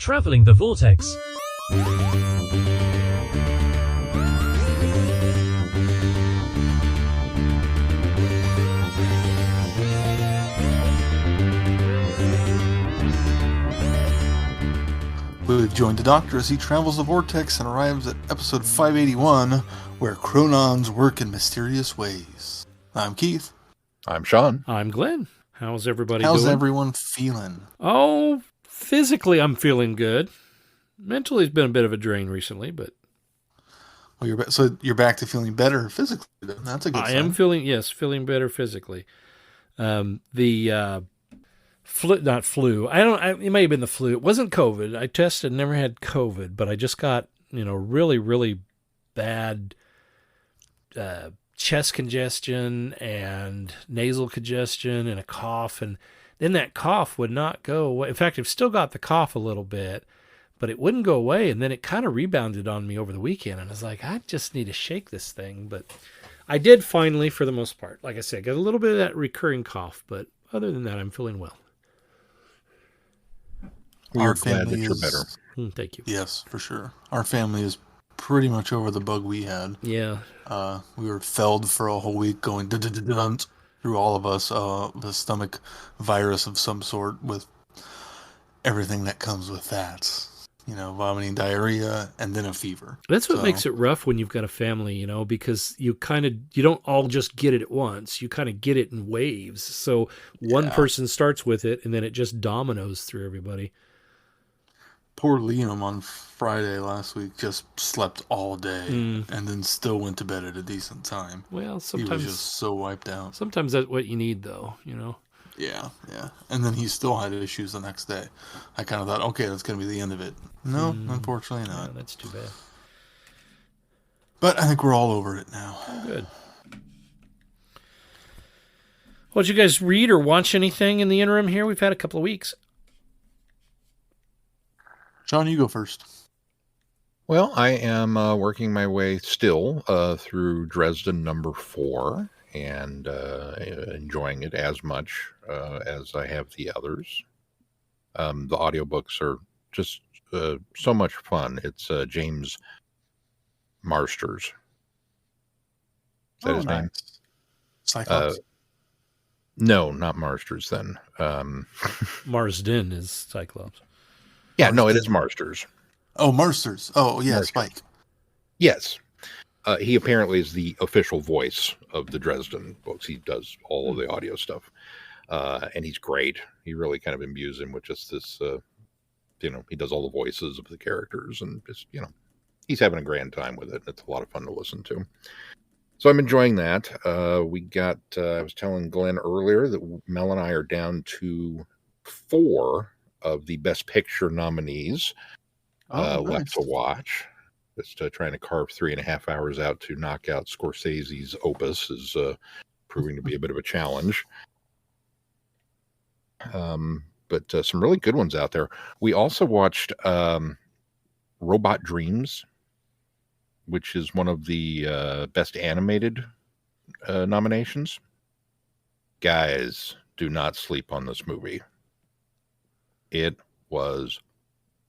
Traveling the Vortex. We've joined the Doctor as he travels the Vortex and arrives at episode 581, where Chronons work in mysterious ways. I'm Keith. I'm Sean. I'm Glenn. How's everybody doing? How's everyone feeling? Oh, physically I'm feeling good. Mentally it's been a bit of a drain recently, but... Well, you're back to feeling better physically. That's a good sign. I am feeling better physically. Not flu. It may have been the flu. It wasn't COVID. I tested, never had COVID, but I just got, really, really bad chest congestion and nasal congestion and a cough. And then that cough would not go away. In fact, I've still got the cough a little bit, but it wouldn't go away. And then it kind of rebounded on me over the weekend. And I was like, I just need to shake this thing. But I did finally, for the most part. Like I said, got a little bit of that recurring cough, but other than that, I'm feeling well. We're glad that you're better. Thank you. Yes, for sure. Our family is pretty much over the bug we had. Yeah. We were felled for a whole week going through all of us, the stomach virus of some sort with everything that comes with that. Vomiting, diarrhea, and then a fever. That's what makes it rough when you've got a family, because you don't all just get it at once. You kind of get it in waves. So one person starts with it, and then it just dominoes through everybody. Poor Liam on Friday last week just slept all day and then still went to bed at a decent time. Well, sometimes... He was just so wiped out. Sometimes that's what you need, though, Yeah. And then he still had issues the next day. I kind of thought, okay, that's going to be the end of it. No, unfortunately not. Yeah, that's too bad. But I think we're all over it now. Oh, good. Well, did you guys read or watch anything in the interim here? We've had a couple of weeks. Sean, you go first. Well, I am working my way still through Dresden number 4 and enjoying it as much as I have the others. The audiobooks are just so much fun. It's James Marsters. Is that his name? Cyclops? No, not Marsters then. Marsden is Cyclops. Yeah, no, it is Marsters. Oh, Marsters. Oh, yeah, Marsters. Spike. Yes. He apparently is the official voice of the Dresden books. He does all of the audio stuff. And he's great. He really kind of imbues him with just this, he does all the voices of the characters and just, he's having a grand time with it. It's a lot of fun to listen to. So I'm enjoying that. I was telling Glenn earlier that Mel and I are down to 4 of the Best Picture nominees left to watch. Just trying to carve 3.5 hours out to knock out Scorsese's Opus is proving to be a bit of a challenge. But some really good ones out there. We also watched Robot Dreams, which is one of the Best Animated nominations. Guys, do not sleep on this movie. It was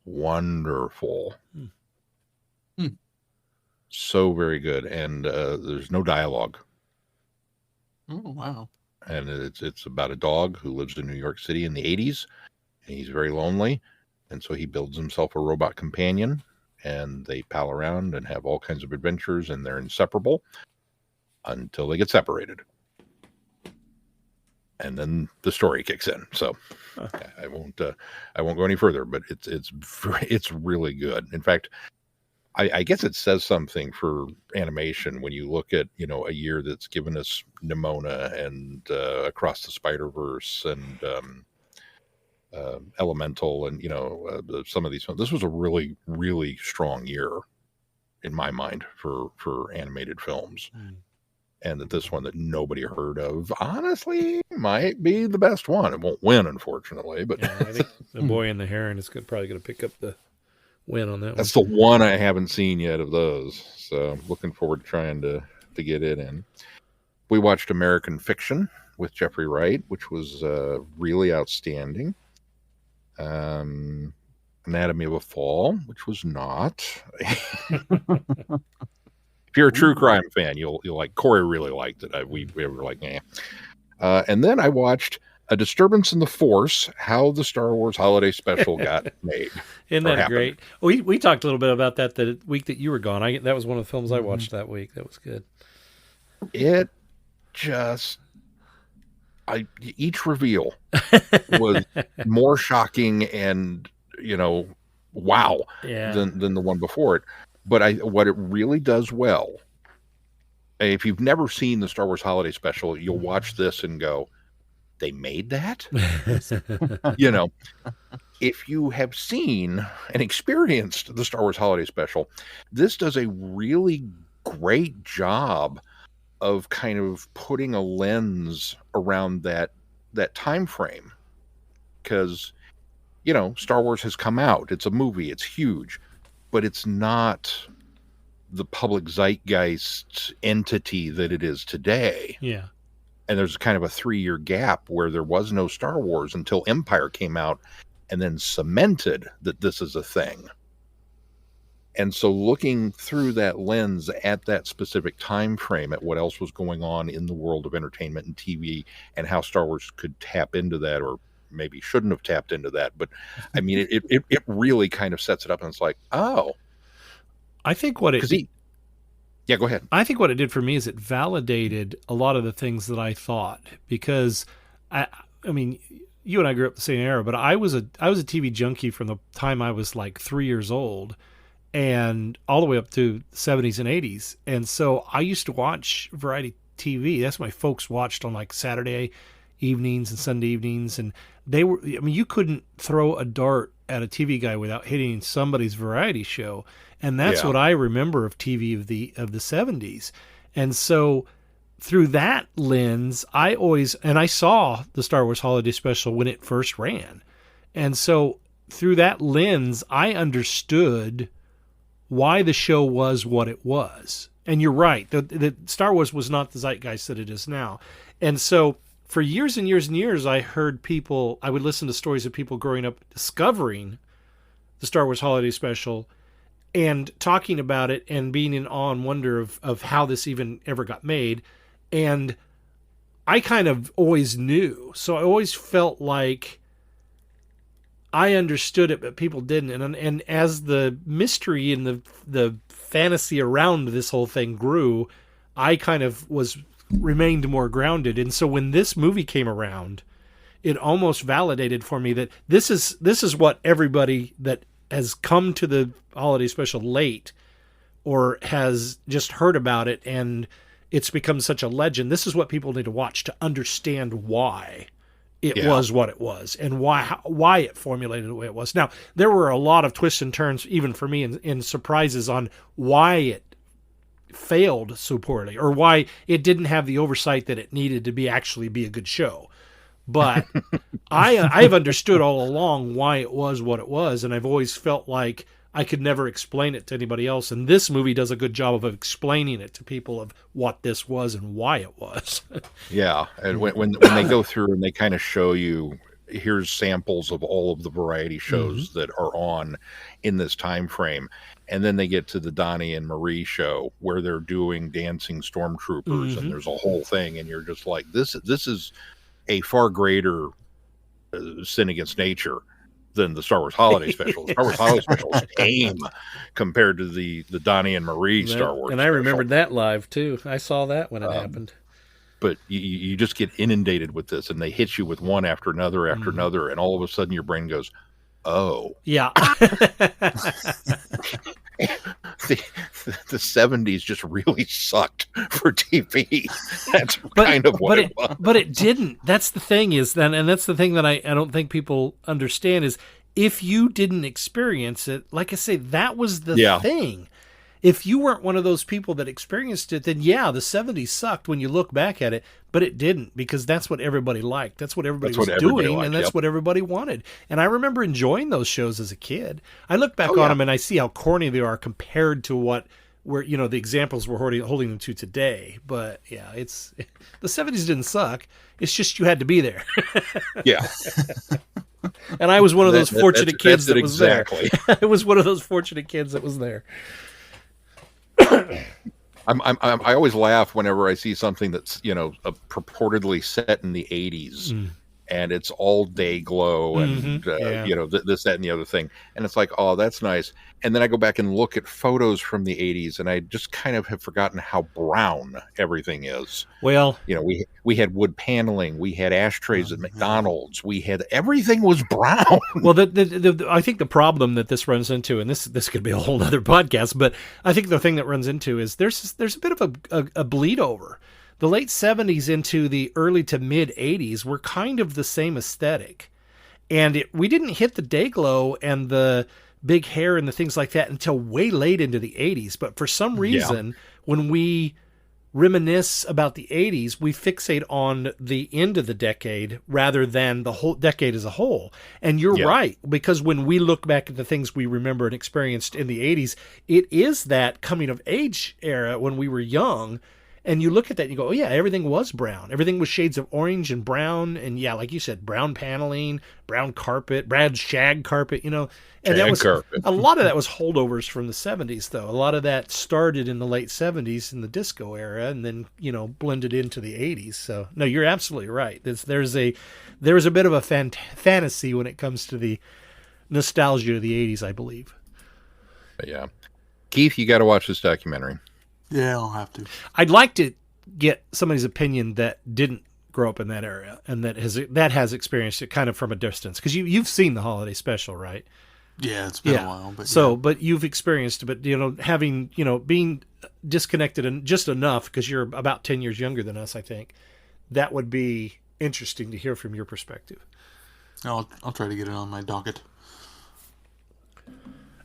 wonderful. So very good. And there's no dialogue. Oh, wow. And it's about a dog who lives in New York City in the 80s. And he's very lonely. And so he builds himself a robot companion. And they pal around and have all kinds of adventures. And they're inseparable until they get separated. And then the story kicks in. So I won't go any further, but it's really good. In fact, I guess it says something for animation when you look at, a year that's given us Nimona and Across the Spider-Verse and Elemental and, some of these films. This was a really, really strong year in my mind for animated films. And that this one that nobody heard of, honestly, might be the best one. It won't win, unfortunately. But yeah, I think The Boy and the Heron is probably going to pick up the win on that That's one. the one I haven't seen yet of those. So looking forward to trying to get it in. We watched American Fiction with Jeffrey Wright, which was really outstanding. Anatomy of a Fall, which was not. If you're a true crime fan, you'll like. Corey really liked it. We were like, eh. And then I watched A Disturbance in the Force: How the Star Wars Holiday Special Got Made. Isn't that great? We talked a little bit about that the week that you were gone. That was one of the films I watched that week. That was good. It just, each reveal was more shocking and, wow, than the one before it. But what it really does well, if you've never seen the Star Wars Holiday Special, you'll watch this and go, they made that? If you have seen and experienced the Star Wars Holiday Special, this does a really great job of kind of putting a lens around that time frame. Because, Star Wars has come out. It's a movie. It's huge. But it's not the public zeitgeist entity that it is today. Yeah. And there's kind of a 3-year gap where there was no Star Wars until Empire came out and then cemented that this is a thing. And so looking through that lens at that specific time frame, at what else was going on in the world of entertainment and TV, and how Star Wars could tap into that, or maybe shouldn't have tapped into that. But I mean, it really kind of sets it up, and it's like, oh. I think what it... Yeah, go ahead. I think what it did for me is it validated a lot of the things that I thought, because I mean, you and I grew up the same era, but I was a TV junkie from the time I was like 3 years old and all the way up to the 70s and 80s. And so I used to watch variety TV. That's what my folks watched on like Saturday evenings and Sunday evenings. And you couldn't throw a dart at a TV guy without hitting somebody's variety show. And that's what I remember of TV of the 70s. And so through that lens, I saw the Star Wars Holiday Special when it first ran. And so through that lens, I understood why the show was what it was. And you're right, the Star Wars was not the zeitgeist that it is now. And so for years and years and years, I would listen to stories of people growing up discovering the Star Wars Holiday Special and talking about it and being in awe and wonder of how this even ever got made. And I kind of always knew. So I always felt like I understood it, but people didn't. And as the mystery and the fantasy around this whole thing grew, I kind of remained more grounded. And so when this movie came around, it almost validated for me that this is what everybody that has come to the holiday special late or has just heard about it and it's become such a legend. This is what people need to watch to understand why it was what it was and why it formulated the way it was. Now, there were a lot of twists and turns, even for me, in surprises on why it failed so poorly or why it didn't have the oversight that it needed to actually be a good show. But I've understood all along why it was what it was, and I've always felt like I could never explain it to anybody else. And this movie does a good job of explaining it to people of what this was and why it was. Yeah, and when they go through and they kind of show you, here's samples of all of the variety shows that are on in this time frame, and then they get to the Donnie and Marie show where they're doing dancing stormtroopers, and there's a whole thing, and you're just like, this is a far greater sin against nature than the Star Wars Holiday Special. The Star Wars Holiday Special is tame compared to the Donnie and Marie Star Wars. And I remembered that live too. I saw that when it happened. But you just get inundated with this, and they hit you with one after another, and all of a sudden your brain goes, oh. Yeah. The 70s just really sucked for TV. That's kind of what it was. But it didn't. That's the thing and that's the thing that I don't think people understand is if you didn't experience it, like I say, that was the thing. If you weren't one of those people that experienced it, then the 70s sucked when you look back at it, but it didn't, because that's what everybody liked. That's what everybody was doing, and that's what everybody wanted. And I remember enjoying those shows as a kid. I look back on them and I see how corny they are compared to the examples we're holding them to today. But yeah, the 70s didn't suck. It's just you had to be there. Yeah. And I was one of those fortunate kids that's that was exactly. there. I was one of those fortunate kids that was there. I always laugh whenever I see something that's, purportedly set in the 80s. And it's all day glow and, this, that, and the other thing. And it's like, oh, that's nice. And then I go back and look at photos from the 80s, and I just kind of have forgotten how brown everything is. Well, we had wood paneling. We had ashtrays at McDonald's. We had, everything was brown. Well, I think the problem that this runs into, and this could be a whole other podcast, but I think the thing that runs into is there's a bit of a bleed over. The late 70s into the early to mid 80s were kind of the same aesthetic. And we didn't hit the day glow and the big hair and the things like that until way late into the 80s. But for some reason, when we reminisce about the 80s, we fixate on the end of the decade rather than the whole decade as a whole. And you're right, because when we look back at the things we remember and experienced in the 80s, it is that coming of age era when we were young. And you look at that and you go, oh, yeah, everything was brown. Everything was shades of orange and brown. And, yeah, like you said, brown paneling, brown carpet, Brad's shag carpet, And that was carpet. A lot of that was holdovers from the 70s, though. A lot of that started in the late 70s in the disco era and then, blended into the 80s. So, no, you're absolutely right. There's a bit of a fantasy when it comes to the nostalgia of the 80s, I believe. Yeah. Keith, you got to watch this documentary. Yeah, I'll have to. I'd like to get somebody's opinion that didn't grow up in that area and that has experienced it kind of from a distance, because you've seen the holiday special, right? Yeah, it's been a while, but but you've experienced it. But having being disconnected and just enough because you're about 10 years younger than us, I think that would be interesting to hear from your perspective. I'll try to get it on my docket.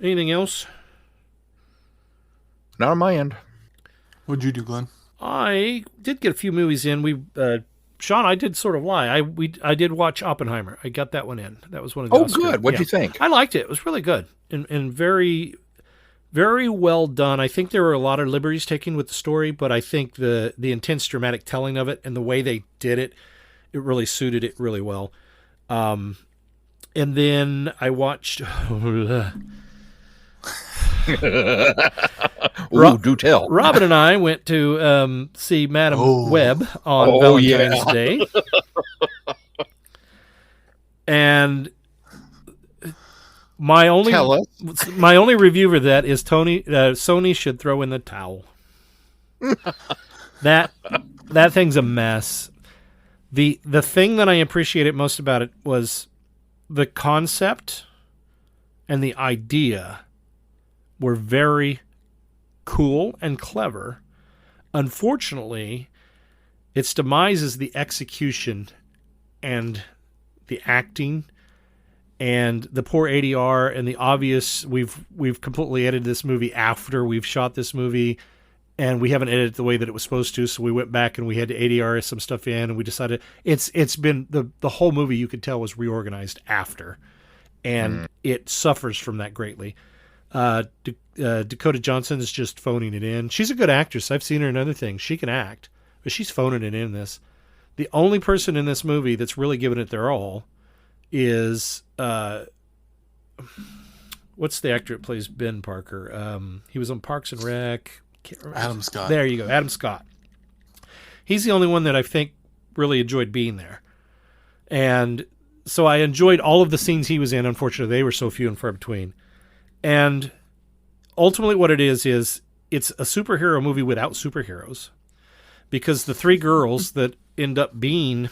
Anything else? Not on my end. What'd you do, Glenn? I did get a few movies in. Sean, I did sort of lie. I did watch Oppenheimer. I got that one in. That was one of the Oscar. Good. What'd you think? I liked it. It was really good and very, very well done. I think there were a lot of liberties taken with the story, but I think the intense dramatic telling of it and the way they did it, it really suited it really well. And then I watched... Do tell. Robin and I went to see Madam Web on Valentine's Day. And my only review for that is Sony should throw in the towel. That thing's a mess. The thing that I appreciated most about it was the concept and the idea were very cool and clever. Unfortunately, its demise is the execution and the acting and the poor ADR and the obvious. We've completely edited this movie after we've shot this movie, and we haven't edited it the way that it was supposed to. So we went back and we had to ADR some stuff in, and we decided it's been the whole movie, you could tell, was reorganized after, and it suffers from that greatly. Dakota Johnson is just phoning it in. She's a good actress. I've seen her in other things. She can act, but she's phoning it in this. The only person in this movie that's really giving it their all is what's the actor that plays Ben Parker? He was on Parks and Rec. Adam Scott. There you go, Adam Scott. He's the only one that I think really enjoyed being there, and so I enjoyed all of the scenes he was in. Unfortunately, they were so few and far between. And ultimately what it is it's a superhero movie without superheroes, because the three girls that end up being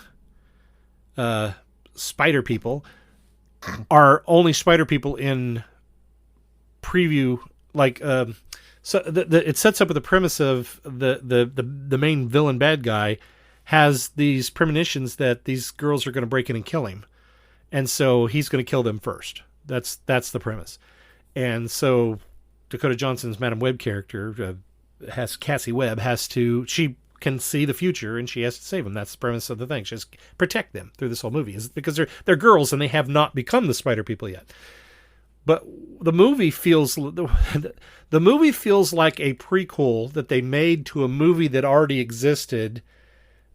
spider people are only spider people in preview. Like, so it sets up with the premise of the main villain bad guy has these premonitions that these girls are going to break in and kill him. And so he's going to kill them first. That's the premise. And so Dakota Johnson's Madam Web character Cassie Webb she can see the future and she has to save them. That's the premise of the thing. She has to protect them through this whole movie, is because they're girls and they have not become the spider people yet. But the movie feels like a prequel that they made to a movie that already existed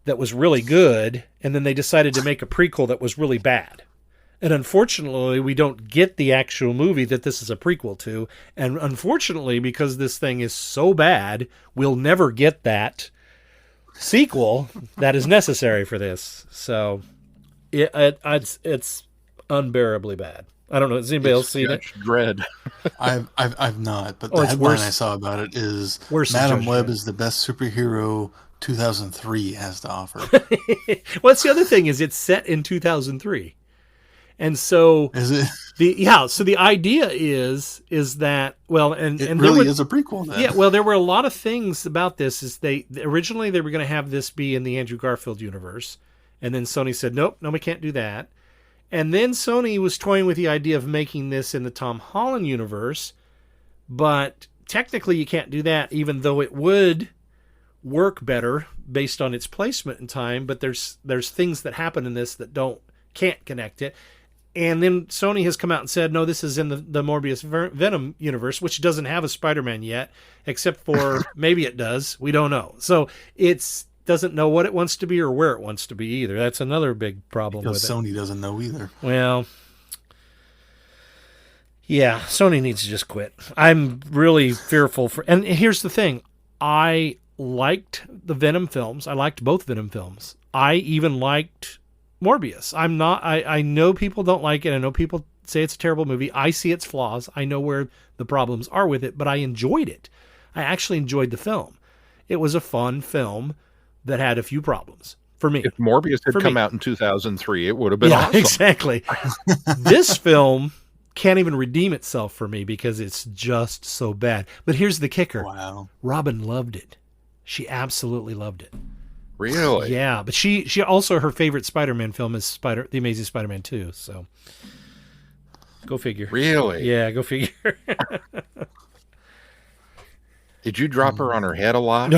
that was really good, and then they decided to make a prequel that was really bad. And unfortunately, we don't get the actual movie that this is a prequel to. And unfortunately, because this thing is so bad, we'll never get that sequel that is necessary for this. So it's unbearably bad. I don't know. Has anybody else seen it? Judge Dredd. I've not, but Oh, the it's headline worse. I saw about it is Worse than Madam Judge Web Dredd. is the best superhero 2003 has to offer. Well, that's the other thing is it's set in 2003. And so Is it? so the idea is that, well, and It there really were- is a prequel then. Yeah, well, there were a lot of things about this. Is originally they were going to have this be in the Andrew Garfield universe, and then Sony said, nope, no, we can't do that. And then Sony was toying with the idea of making this in the Tom Holland universe, but technically you can't do that, even though it would work better based on its placement in time. But there's things that happen in this that can't connect it. And then Sony has come out and said, no, this is in the Morbius Venom universe, which doesn't have a Spider-Man yet, except for maybe it does. We don't know. So it's doesn't know what it wants to be or where it wants to be either. That's another big problem Because with it. Sony doesn't know either. Well, yeah, Sony needs to just quit. I'm really fearful for. And here's the thing: I liked the Venom films. I liked both Venom films. I even liked Morbius. I'm not. I know people don't like it. I know people say it's a terrible movie. I see its flaws. I know where the problems are with it, but I enjoyed it. I actually enjoyed the film. It was a fun film that had a few problems for me. If Morbius had For come me. out in 2003, it would have been Yeah, awesome. exactly. This film can't even redeem itself for me because it's just so bad. But here's the kicker. Wow. Robin loved it. She absolutely loved it. Really? Yeah, but she also, her favorite Spider-Man film is The Amazing Spider-Man 2, so go figure. Really? Yeah, go figure. Did you drop her on her head a lot?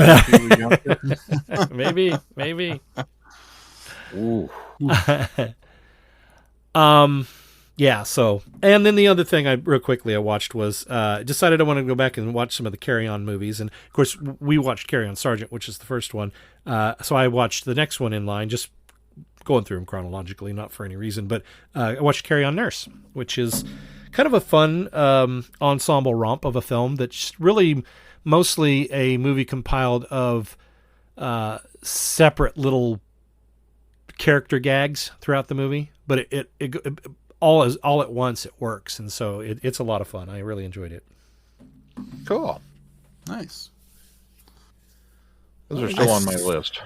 Maybe. Ooh. Yeah, so, and then the other thing I watched was, decided I wanted to go back and watch some of the Carry On movies. And of course we watched Carry On Sergeant, which is the first one. So I watched the next one in line, just going through them chronologically, not for any reason, but, I watched Carry On Nurse, which is kind of a fun, ensemble romp of a film that's really mostly a movie compiled of, separate little character gags throughout the movie, but it all at once it works, and so it's a lot of fun. I really enjoyed it. Cool. Nice. Those are still on my list.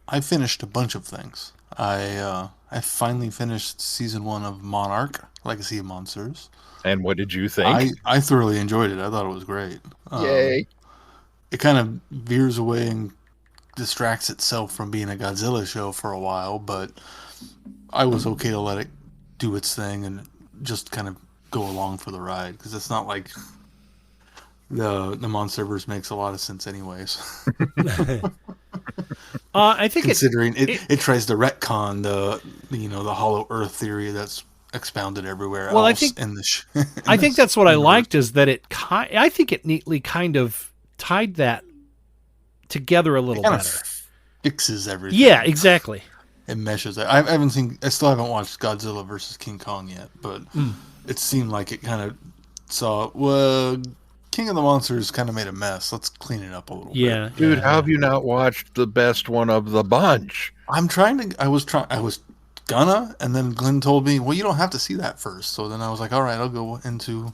I finished a bunch of things. I finally finished season 1 of Monarch: Legacy of Monsters. And what did you think? I thoroughly enjoyed it. I thought it was great. Yay. It kind of veers away and distracts itself from being a Godzilla show for a while, but I was okay to let it do its thing and just kind of go along for the ride, because it's not like the Monsterverse makes a lot of sense anyways. I think Considering it tries to retcon the Hollow Earth theory that's expounded everywhere Well, else I think- in the I think that's what I liked, is that I think it neatly kind of tied that together a little kind better. of fixes everything. Yeah, exactly. It meshes. I still haven't watched Godzilla versus King Kong yet, but it seemed like it kind of saw, well, King of the Monsters kind of made a mess. Let's clean it up a little Yeah, bit. Dude, yeah. how have you not watched the best one of the bunch? I was gonna, and then Glenn told me, well, you don't have to see that first. So then I was like, all right, I'll go into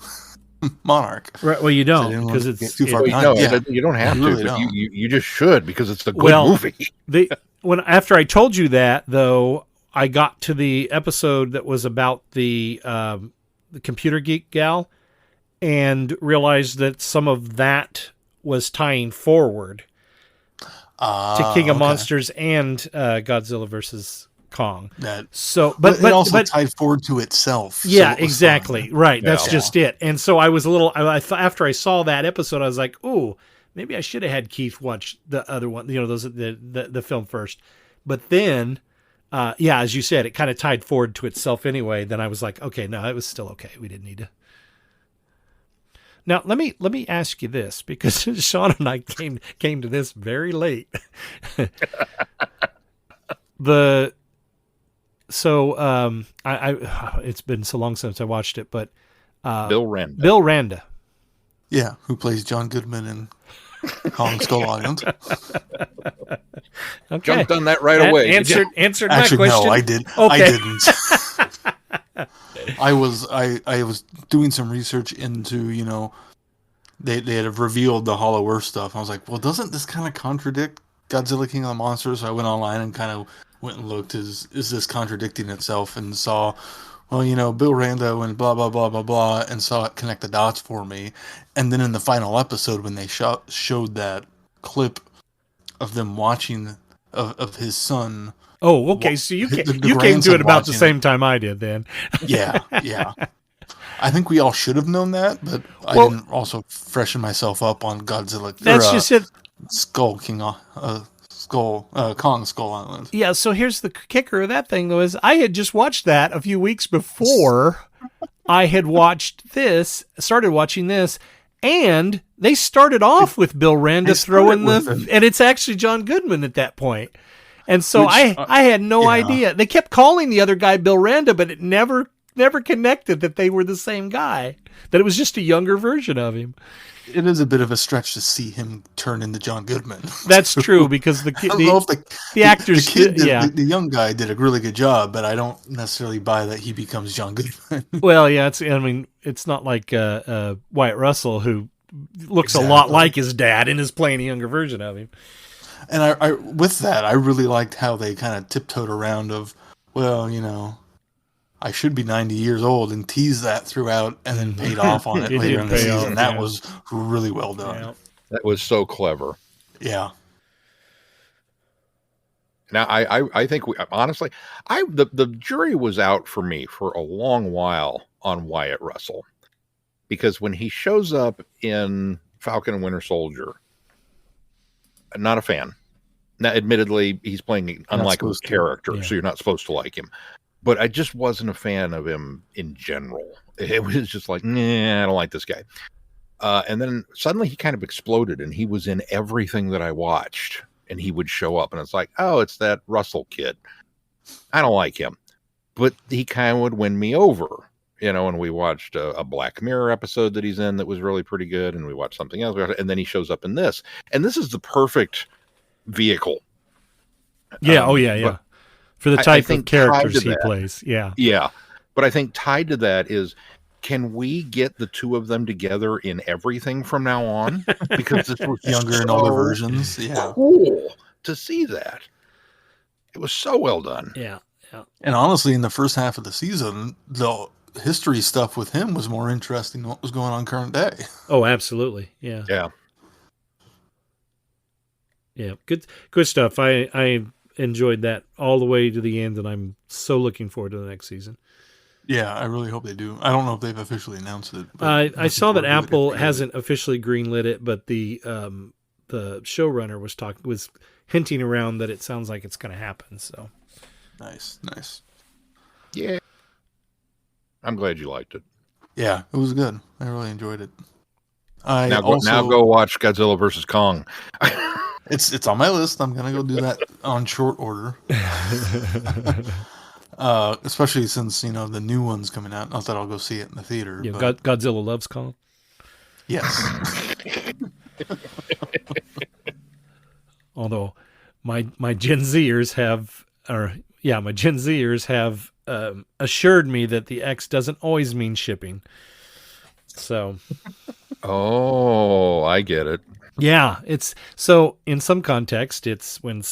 Monarch. Right. Well, you I don't, didn't because want to it's get too far Well, behind. no, Yeah. you don't have You to, really but don't. you just should, because it's a good Well, movie. after I told you that, though, I got to the episode that was about the computer geek gal, and realized that some of that was tying forward to King of Okay. Monsters and Godzilla versus Kong. That, So, but it also but tied forward to itself. so yeah, it was exactly. fine. Right. That's Yeah. just it. And so I was a little, after I saw that episode, I was like, oh, maybe I should have had Keith watch the other one, the film first. But then, as you said, it kind of tied forward to itself anyway. Then I was like, okay, no, it was still okay. We didn't need to. Now, let me ask you this, because Sean and I came to this very late. So it's been so long since I watched it, but Bill Randa. Bill Randa. Yeah, who plays John Goodman in Kong Skull Island. Okay. Jumped on that right away. Answered my Actually, question. no, I did. Okay. I didn't. I was doing some research into, they had revealed the Hollow Earth stuff. I was like, well, doesn't this kind of contradict Godzilla King of the Monsters? So I went online and kind of went and looked, is this contradicting itself? And saw, well, Bill Rando and blah, blah, blah, blah, blah, and saw it connect the dots for me. And then in the final episode, when they showed that clip of them watching, of his son. Oh, okay. So you came to it grandson about the watching same time I did then. Yeah. I think we all should have known that, but I didn't also freshen myself up on Godzilla. That's just it. Kong Skull Island. Yeah, so here's the kicker of that thing, though, is I had just watched that a few weeks before I had started watching this, and they started off with Bill Randa throwing and it's actually John Goodman at that point. And so I had no idea. They kept calling the other guy Bill Randa, but it never connected that they were the same guy, that it was just a younger version of him. It is a bit of a stretch to see him turn into John Goodman. That's true, because the actors, the young guy did a really good job, but I don't necessarily buy that he becomes John Goodman. Well, yeah, it's not like Wyatt Russell, who looks a lot like his dad and is playing a younger version of him. And I with that, I really liked how they kind of tiptoed around of, I should be 90 years old, and teased that throughout, and then paid off on it later in the season. That was really well done. Yeah. That was so clever. Yeah. Now, I think honestly, the jury was out for me for a long while on Wyatt Russell, because when he shows up in Falcon and Winter Soldier, I'm not a fan. Now, admittedly, he's playing an unlikable character, so you're not supposed to like him. But I just wasn't a fan of him in general. It was just like, nah, I don't like this guy. And then suddenly he kind of exploded, and he was in everything that I watched. And he would show up, and it's like, oh, it's that Russell kid. I don't like him. But he kind of would win me over. And we watched a Black Mirror episode that he's in that was really pretty good, and we watched something else, and then he shows up in this. And this is the perfect vehicle. Yeah, yeah. For the type of characters he plays, yeah. Yeah, but I think tied to that is, can we get the two of them together in everything from now on? Because this was younger and older versions. Yeah, cool to see that. It was so well done. Yeah. And honestly, in the first half of the season, the history stuff with him was more interesting than what was going on current day. Oh, absolutely. Yeah. Good stuff. I enjoyed that all the way to the end, and I'm so looking forward to the next season. Yeah, I really hope they do. I don't know if they've officially announced it. I saw that Apple hasn't officially greenlit it, but the showrunner was hinting around that it sounds like it's going to happen. So nice. Yeah, I'm glad you liked it. Yeah, it was good. I really enjoyed it. Now go watch Godzilla vs. Kong. It's on my list. I'm gonna go do that on short order. Especially since the new one's coming out. Not that I'll go see it in the theater. Yeah, Godzilla loves Kong. Yes. Although my Gen Zers have assured me that the X doesn't always mean shipping. So. Oh, I get it. Yeah, it's so in some context, it's when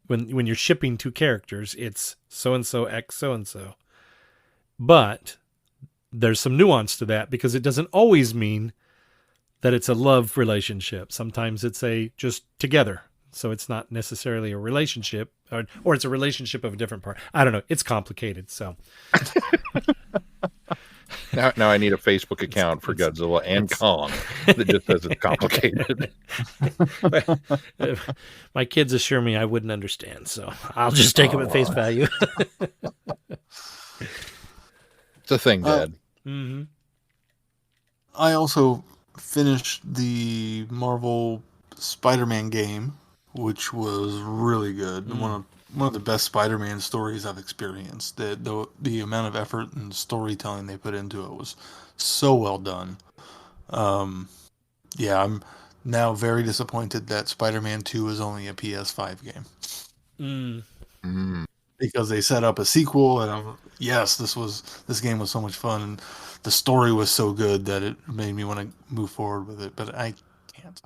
you're shipping two characters, it's so and so X so and so. But there's some nuance to that, because it doesn't always mean that it's a love relationship. Sometimes it's just together. So it's not necessarily a relationship, or it's a relationship of a different part. I don't know. It's complicated. So now I need a Facebook account for Godzilla and Kong that just says it's complicated. My kids assure me I wouldn't understand, so I'll just take them at face value. It's a thing, Dad. Mm-hmm. I also finished the Marvel Spider-Man game, which was really good. one of the best Spider-Man stories I've experienced. The amount of effort and storytelling they put into it was so well done. Yeah, I'm now very disappointed that Spider-Man 2 is only a PS5 game. Because they set up a sequel, and this game was so much fun, and the story was so good that it made me want to move forward with it, but I can't.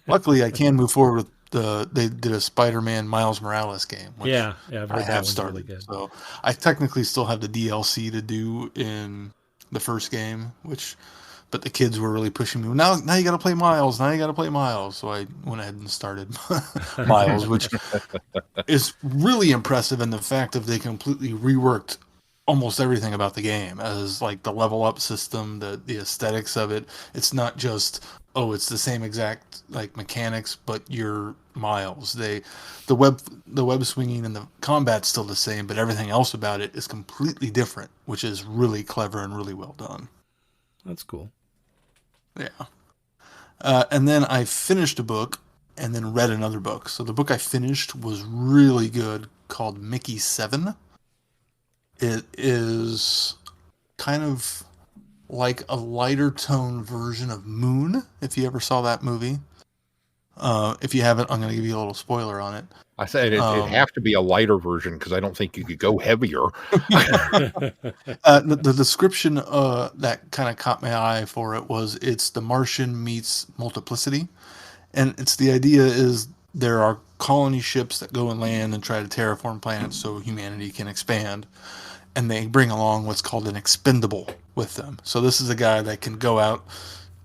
Luckily, I can move forward with they did a Spider-Man Miles Morales game, which I've heard I that have one's started. really good. So I technically still have the DLC to do in the first game, but the kids were really pushing me. Now you got to play Miles. Now you got to play Miles. So I went ahead and started Miles, which is really impressive in the fact that they completely reworked almost everything about the game, as like the level up system, the aesthetics of it. It's not just it's the same exact like mechanics, but you're Miles. The web swinging and the combat's still the same, but everything else about it is completely different, which is really clever and really well done. That's cool. Yeah. And then I finished a book and then read another book. So the book I finished was really good, called Mickey 7. It is kind of like a lighter tone version of Moon, if you ever saw that movie. If you haven't, I'm going to give you a little spoiler on it. I said it'd have to be a lighter version because I don't think you could go heavier. The description that kind of caught my eye for it was it's The Martian meets Multiplicity. And it's the idea is there are colony ships that go and land and try to terraform planets so humanity can expand. And they bring along what's called an expendable with them. So this is a guy that can go out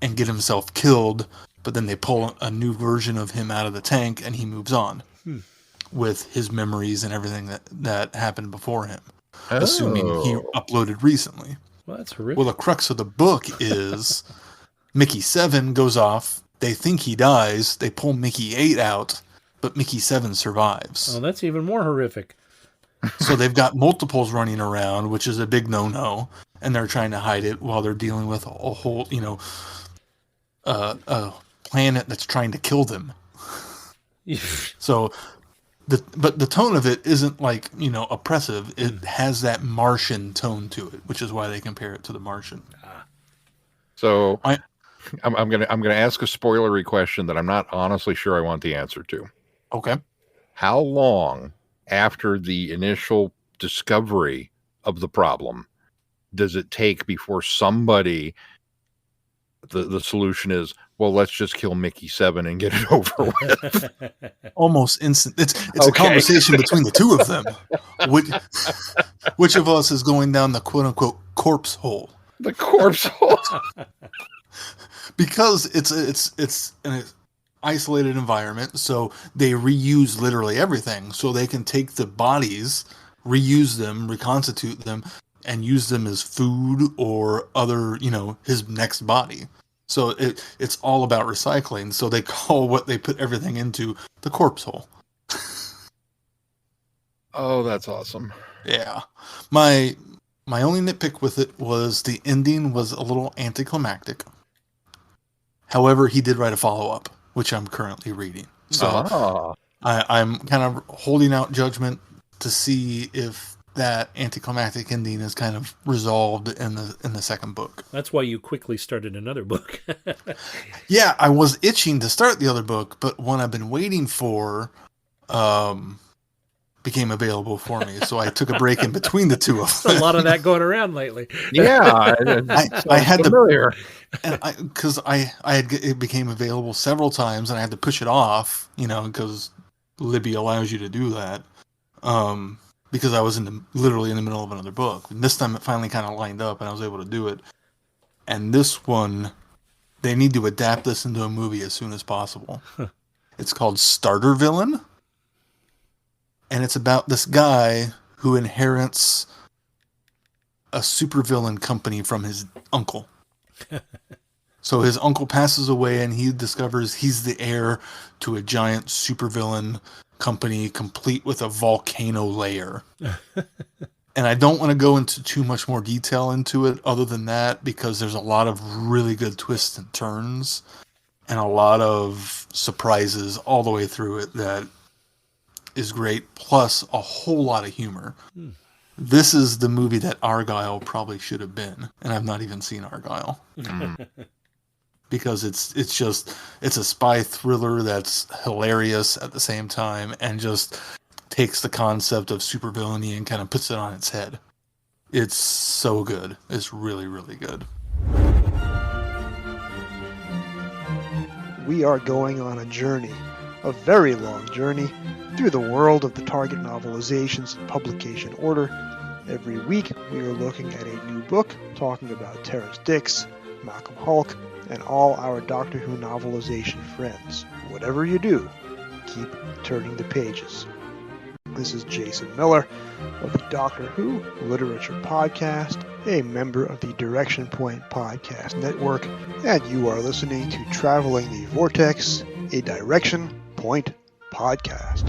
and get himself killed, but then they pull a new version of him out of the tank and he moves on with his memories and everything that happened before him, assuming he uploaded recently. Well, that's horrific. Well, the crux of the book is Mickey 7 goes off. They think he dies. They pull Mickey 8 out, but Mickey 7 survives. Oh, that's even more horrific. So they've got multiples running around, which is a big no-no, and they're trying to hide it while they're dealing with a whole, a planet that's trying to kill them. So, but the tone of it isn't like, oppressive. It has that Martian tone to it, which is why they compare it to The Martian. So I'm gonna ask a spoilery question that I'm not honestly sure I want the answer to. Okay. How long after the initial discovery of the problem does it take before somebody, the solution is, well, let's just kill Mickey 7 and get it over with? Almost instant. It's a conversation between the two of them. Which of us is going down the quote unquote corpse hole? The corpse hole. Because it's an isolated environment, so they reuse literally everything. So they can take the bodies, reuse them, reconstitute them, and use them as food or other, his next body. So it's all about recycling. So they call what they put everything into the corpse hole. Oh, that's awesome. Yeah. My only nitpick with it was the ending was a little anticlimactic. However, he did write a follow-up, which I'm currently reading. So I'm kind of holding out judgment to see if that anticlimactic ending is kind of resolved in the second book. That's why you quickly started another book. Yeah, I was itching to start the other book, but one I've been waiting for became available for me, so I took a break in between the two of them. A lot of that going around lately. Yeah, I had familiar. because it became available several times, and I had to push it off, because Libby allows you to do that. Because I was literally in the middle of another book. And this time it finally kind of lined up, and I was able to do it. And this one, they need to adapt this into a movie as soon as possible. It's called Starter Villain. And it's about this guy who inherits a supervillain company from his uncle. So his uncle passes away and he discovers he's the heir to a giant supervillain company complete with a volcano layer. And I don't want to go into too much more detail into it other than that, because there's a lot of really good twists and turns and a lot of surprises all the way through it that is great, plus a whole lot of humor. This is the movie that Argyle probably should have been, and I've not even seen Argyle. Because it's a spy thriller that's hilarious at the same time, and just takes the concept of supervillainy and kind of puts it on its head. It's so good. It's really, really good. We are going on a journey, a very long journey, through the world of the Target novelizations in publication order. Every week, we are looking at a new book, talking about Terrence Dicks, Malcolm Hulke, and all our Doctor Who novelization friends. Whatever you do, keep turning the pages. This is Jason Miller of the Doctor Who Literature Podcast, a member of the Direction Point Podcast Network, and you are listening to Traveling the Vortex, a Direction Point podcast.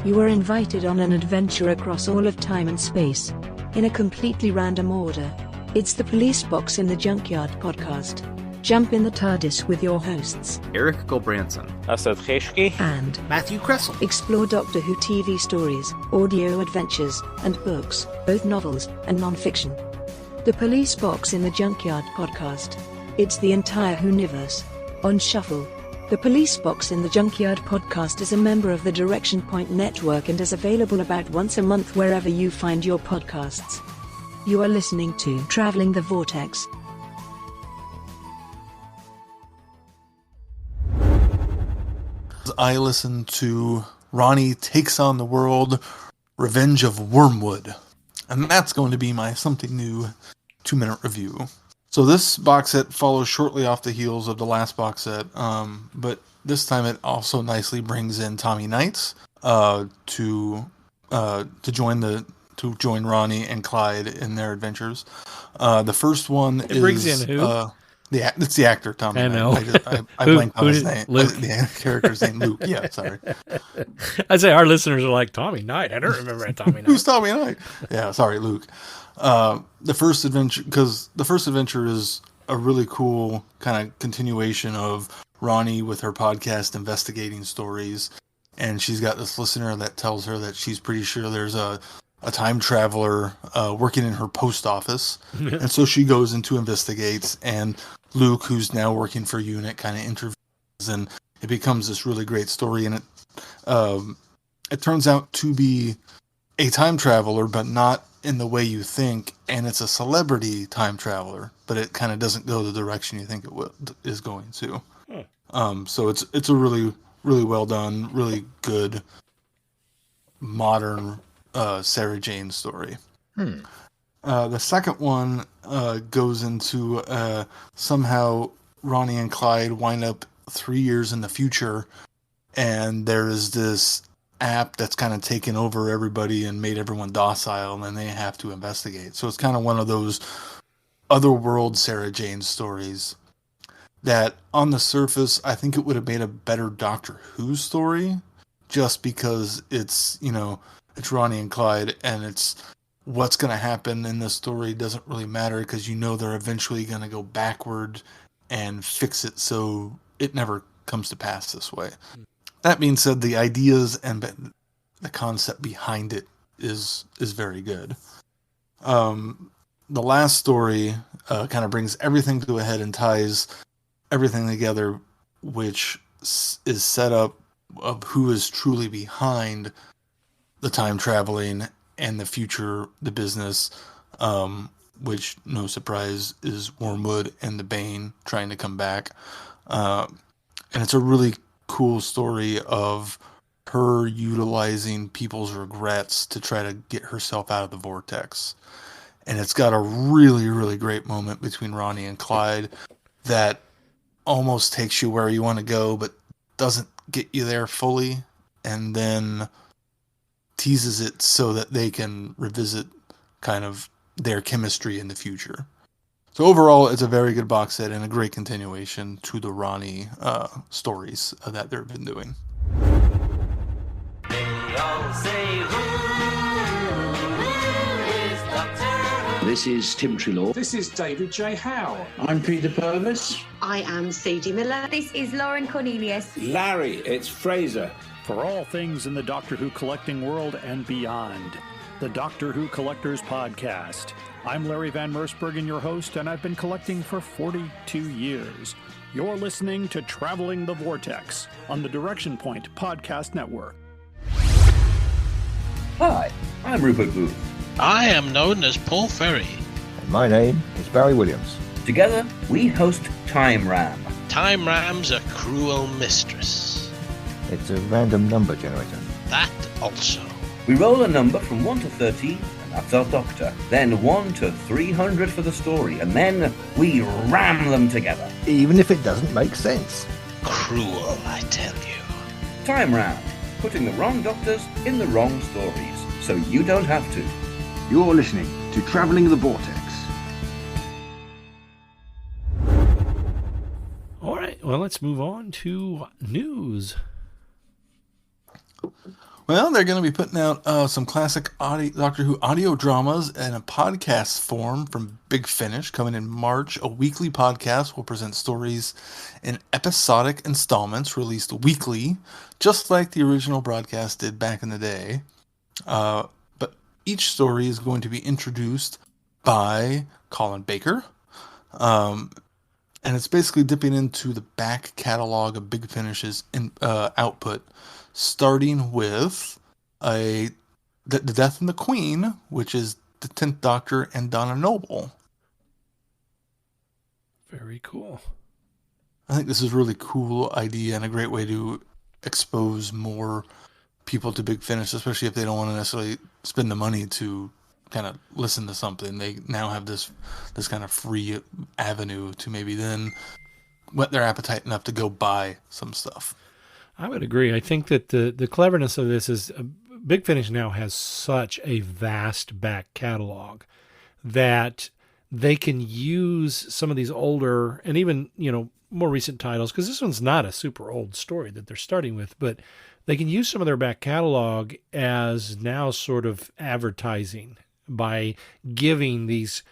You are invited on an adventure across all of time and space, in a completely random order. It's the Police Box in the Junkyard podcast. Jump in the TARDIS with your hosts, Eric Gulbranson, Asad Kheshki, and Matthew Kressel. Explore Doctor Who TV stories, audio adventures, and books, both novels and non-fiction. The Police Box in the Junkyard podcast. It's the entire Whoniverse on shuffle. The Police Box in the Junkyard podcast is a member of the Direction Point Network and is available about once a month wherever you find your podcasts. You are listening to Traveling the Vortex. I listened to Ronnie Takes on the World, Revenge of Wormwood. And that's going to be my something new 2-minute review. So this box set follows shortly off the heels of the last box set, but this time it also nicely brings in Tommy Knights to join Ronnie and Clyde in their adventures. The first one brings in who? It's the actor Tommy. I know. I blanked on his name. Luke? The character's name, Luke. Yeah, sorry. I'd say our listeners are like, Tommy Knight. I don't remember Tommy Knight. Who's Tommy Knight? Yeah, sorry, Luke. The first adventure is a really cool kind of continuation of Ronnie with her podcast investigating stories, and she's got this listener that tells her that she's pretty sure there's a time traveler working in her post office, and so she goes and investigates, and Luke, who's now working for UNIT, kind of interviews, and it becomes this really great story, and it turns out to be a time traveler, but not in the way you think, and it's a celebrity time traveler, but it kind of doesn't go the direction you think it is going to. So it's a really, really well done, really good modern Sarah Jane story. The second one goes into somehow Ronnie and Clyde wind up 3 years in the future, and there is this app that's kind of taken over everybody and made everyone docile, and then they have to investigate. So it's kind of one of those otherworld Sarah Jane stories that on the surface I think it would have made a better Doctor Who story, just because it's Ronnie and Clyde, and it's what's going to happen in this story doesn't really matter, because they're eventually going to go backward and fix it so it never comes to pass this way. That being said, the ideas and the concept behind it is very good. The last story kind of brings everything to a head and ties everything together, which is set up of who is truly behind the time traveling and the future, the business, which, no surprise, is Wormwood and the Bane trying to come back. And it's a really cool story of her utilizing people's regrets to try to get herself out of the vortex. And it's got a really, really great moment between Ronnie and Clyde that almost takes you where you want to go, but doesn't get you there fully, and then teases it so that they can revisit kind of their chemistry in the future. So overall, it's a very good box set and a great continuation to the Ronnie stories that they've been doing. This is Tim Trelaw. This is David J. Howe. I'm Peter Purvis. I am Sadie Miller. This is Lauren Cornelius. Larry, it's Fraser. For all things in the Doctor Who collecting world and beyond, the Doctor Who Collectors Podcast. I'm Larry Van Mersbergen, your host, and I've been collecting for 42 years. You're listening to Traveling the Vortex on the Direction Point Podcast Network. Hi, I'm Rupert Booth. I am known as Paul Ferry. And my name is Barry Williams. Together, we host Time Ram. Time Ram's a cruel mistress. It's a random number generator. That also. We roll a number from 1 to 13, and that's our Doctor. Then 1 to 300 for the story, and then we ram them together. Even if it doesn't make sense. Cruel, I tell you. Time Ram, putting the wrong Doctors in the wrong stories, so you don't have to. You're listening to Traveling the Vortex. All right, well, let's move on to news. Well, they're going to be putting out some classic Doctor Who audio dramas in a podcast form from Big Finish coming in March. A weekly podcast will present stories in episodic installments released weekly, just like the original broadcast did back in the day. But each story is going to be introduced by Colin Baker. And it's basically dipping into the back catalog of Big Finish's output, starting with the Death and the Queen, which is the 10th Doctor and Donna Noble. Very cool. I think this is a really cool idea and a great way to expose more people to Big Finish, especially if they don't want to necessarily spend the money to kind of listen to something. They now have this kind of free avenue to maybe then whet their appetite enough to go buy some stuff. I would agree. I think that the cleverness of this is Big Finish now has such a vast back catalog that they can use some of these older and even, more recent titles, because this one's not a super old story that they're starting with, but they can use some of their back catalog as now sort of advertising by giving these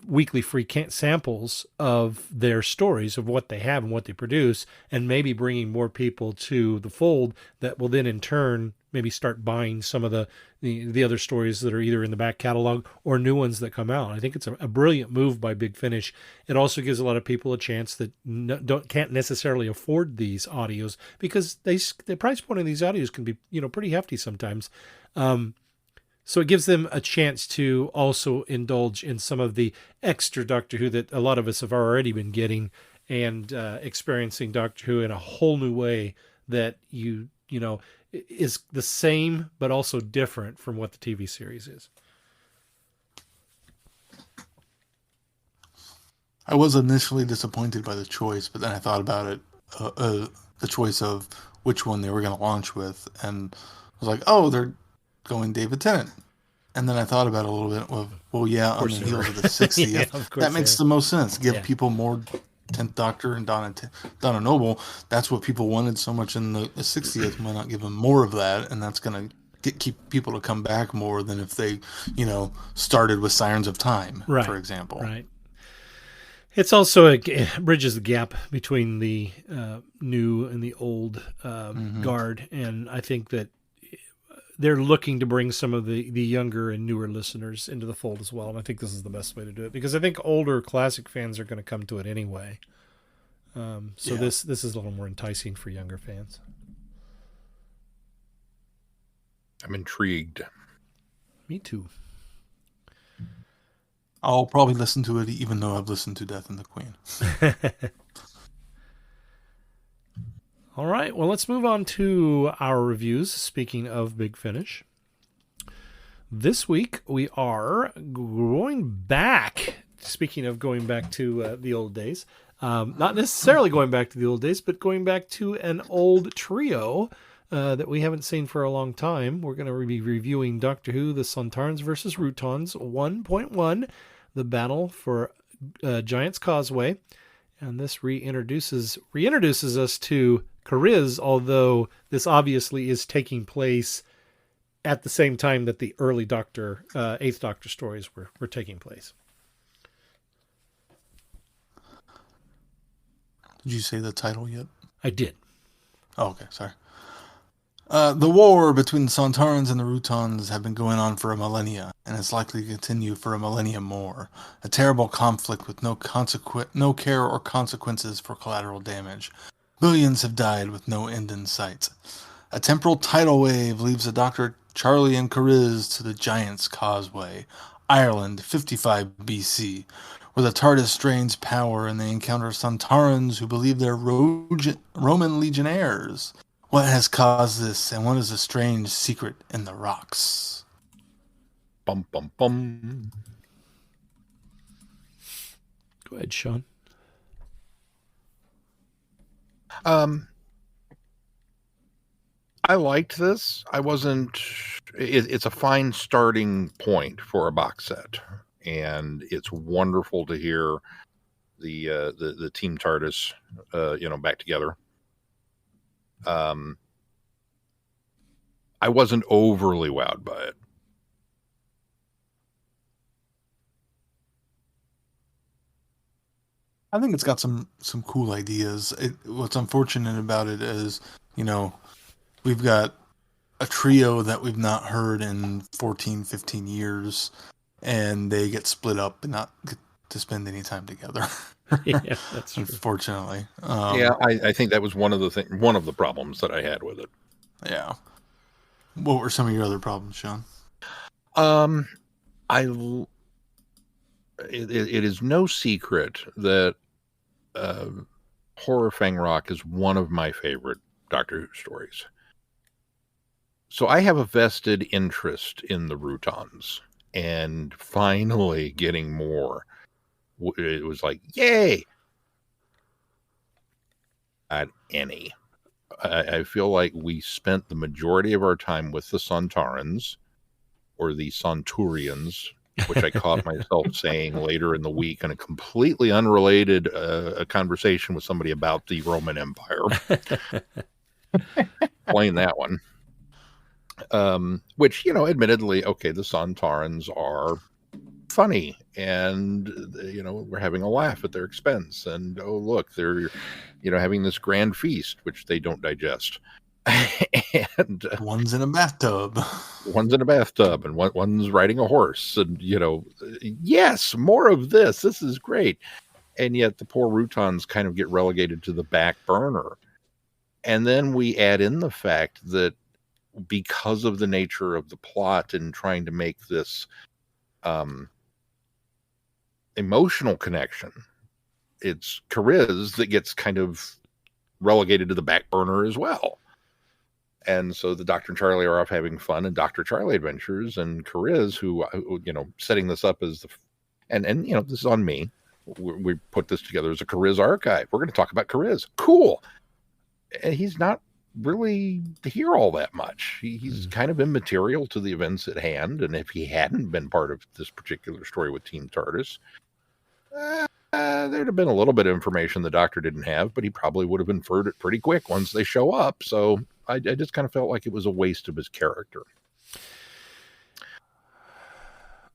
weekly free samples of their stories, of what they have and what they produce, and maybe bringing more people to the fold that will then in turn maybe start buying some of the other stories that are either in the back catalog or new ones that come out. I think it's a brilliant move by Big Finish. It also gives a lot of people a chance that can't necessarily afford these audios, because the price point of these audios can be pretty hefty sometimes. So it gives them a chance to also indulge in some of the extra Doctor Who that a lot of us have already been getting, and experiencing Doctor Who in a whole new way that is the same but also different from what the TV series is. I was initially disappointed by the choice, but then I thought about it, the choice of which one they were going to launch with, and I was like, oh, they're going David Tennant. And then I thought about it a little bit. Well, yeah, on the heels of the 60th, yeah, that makes the most sense. Give people more 10th Doctor and Donna Noble. That's what people wanted so much in the 60th. Why not give them more of that? And that's going to keep people to come back more than if they, started with Sirens of Time, for example. Right. It's also it bridges the gap between the new and the old guard, and I think that they're looking to bring some of the younger and newer listeners into the fold as well. And I think this is the best way to do it, because I think older classic fans are going to come to it anyway. This is a little more enticing for younger fans. I'm intrigued. Me too. I'll probably listen to it even though I've listened to Death and the Queen. All right, well, let's move on to our reviews. Speaking of Big Finish, this week we are going back. Speaking of going back to the old days, not necessarily going back to the old days, but going back to an old trio that we haven't seen for a long time. We're going to be reviewing Doctor Who, the Sontarans versus Rutans 1.1, the battle for Giant's Causeway. And this reintroduces us to Kariz, although this obviously is taking place at the same time that the early Eighth Doctor stories were taking place. Did you say the title yet? I did. Oh, okay, sorry. The war between the Sontarans and the Rutans have been going on for a millennia, and it's likely to continue for a millennium more. A terrible conflict with no care or consequences for collateral damage. Billions have died with no end in sight. A temporal tidal wave leaves the Dr. Charlie and Cariz to the Giant's Causeway, Ireland, 55 BC, where the TARDIS strains power and they encounter Sontarans who believe they're Roman legionnaires. What has caused this, and what is the strange secret in the rocks? Bum, bum, bum. Go ahead, Sean. I liked this. I wasn't. It's a fine starting point for a box set, and it's wonderful to hear the Team TARDIS, back together. I wasn't overly wowed by it. I think it's got some cool ideas. What's unfortunate about it is, we've got a trio that we've not heard in 14, 15 years, and they get split up and not get to spend any time together. Yeah, that's true. Unfortunately. I think that was one of the problems that I had with it. Yeah. What were some of your other problems, Sean? It is no secret that Horror Fang Rock is one of my favorite Doctor Who stories. So I have a vested interest in the Rutans, and finally getting more. It was like, yay! Not any. I feel like we spent the majority of our time with the Sontarans, or the Sonturians, which I caught myself saying later in the week in a completely unrelated a conversation with somebody about the Roman Empire. Explain that one. Which, admittedly, okay, the Sontarans are funny, and we're having a laugh at their expense, and oh look, they're having this grand feast which they don't digest, and one's in a bathtub and one's riding a horse, and yes, more of this is great. And yet the poor Rutans kind of get relegated to the back burner. And then we add in the fact that because of the nature of the plot and trying to make this emotional connection, it's Cariz that gets kind of relegated to the back burner as well. And so the Dr. and Charlie are off having fun and Dr. Charlie adventures, and Cariz, who setting this up as and this is on me. We put this together as a Cariz archive. We're going to talk about Cariz. Cool. And he's not really here all that much. He's kind of immaterial to the events at hand. And if he hadn't been part of this particular story with Team TARDIS, there'd have been a little bit of information the Doctor didn't have, but he probably would have inferred it pretty quick once they show up. So I just kind of felt like it was a waste of his character.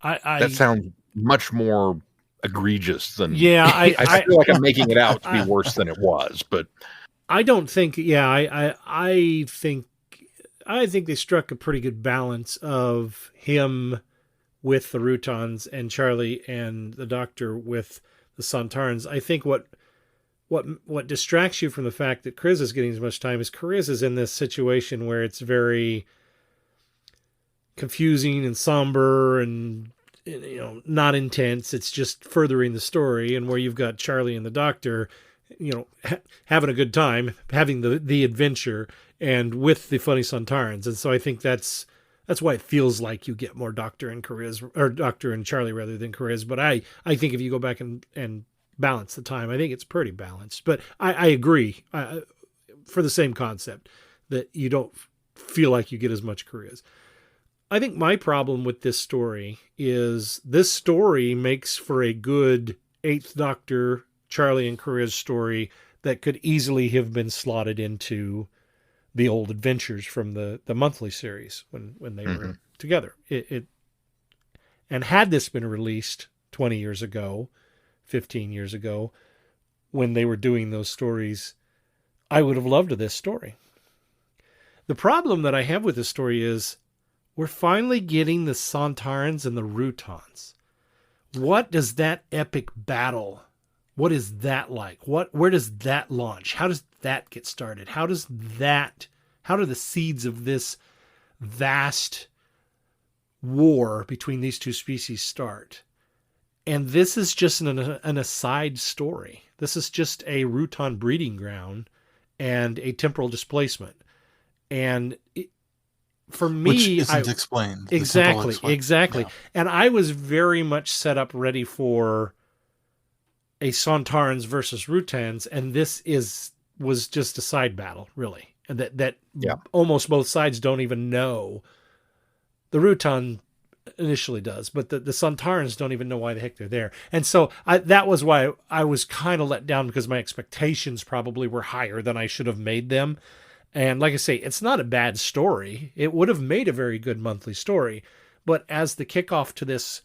That sounds much more egregious than... Yeah, I feel like I'm making it out to be worse than it was, but... I don't think... Yeah, I think they struck a pretty good balance of him with the Rutans and Charlie and the Doctor with the Sontarans. I think what distracts you from the fact that Cariz is getting as much time is Cariz is in this situation where it's very confusing and somber and not intense. It's just furthering the story, and where you've got Charlie and the Doctor having a good time, having the adventure, and with the funny Sontarans. And so I think that's why it feels like you get more Doctor and Cariz, or Doctor and Charlie rather than Cariz. But I think if you go back and balance the time, I think it's pretty balanced. But I agree for the same concept that you don't feel like you get as much Cariz. I think my problem with this story is this story makes for a good Eighth Doctor, Charlie and Cariz story that could easily have been slotted into the old adventures from the monthly series when they were together. And had this been released 20 years ago, 15 years ago, when they were doing those stories, I would have loved this story. The problem that I have with this story is we're finally getting the Sontarans and the Rutans. What does that epic battle, what is that like? Where does that launch? How does that get started? How do the seeds of this vast war between these two species start? And this is just an aside story. This is just a Rutan breeding ground and a temporal displacement. And for me, which isn't explained. Exactly. Yeah. And I was very much set up ready for a Sontarans versus Rutans, and this was just a side battle, really. And that almost both sides don't even know. The Rutan initially does, but the Sontarans don't even know why the heck they're there. And so that was why I was kind of let down, because my expectations probably were higher than I should have made them. And like I say, it's not a bad story. It would have made a very good monthly story. But as the kickoff to this,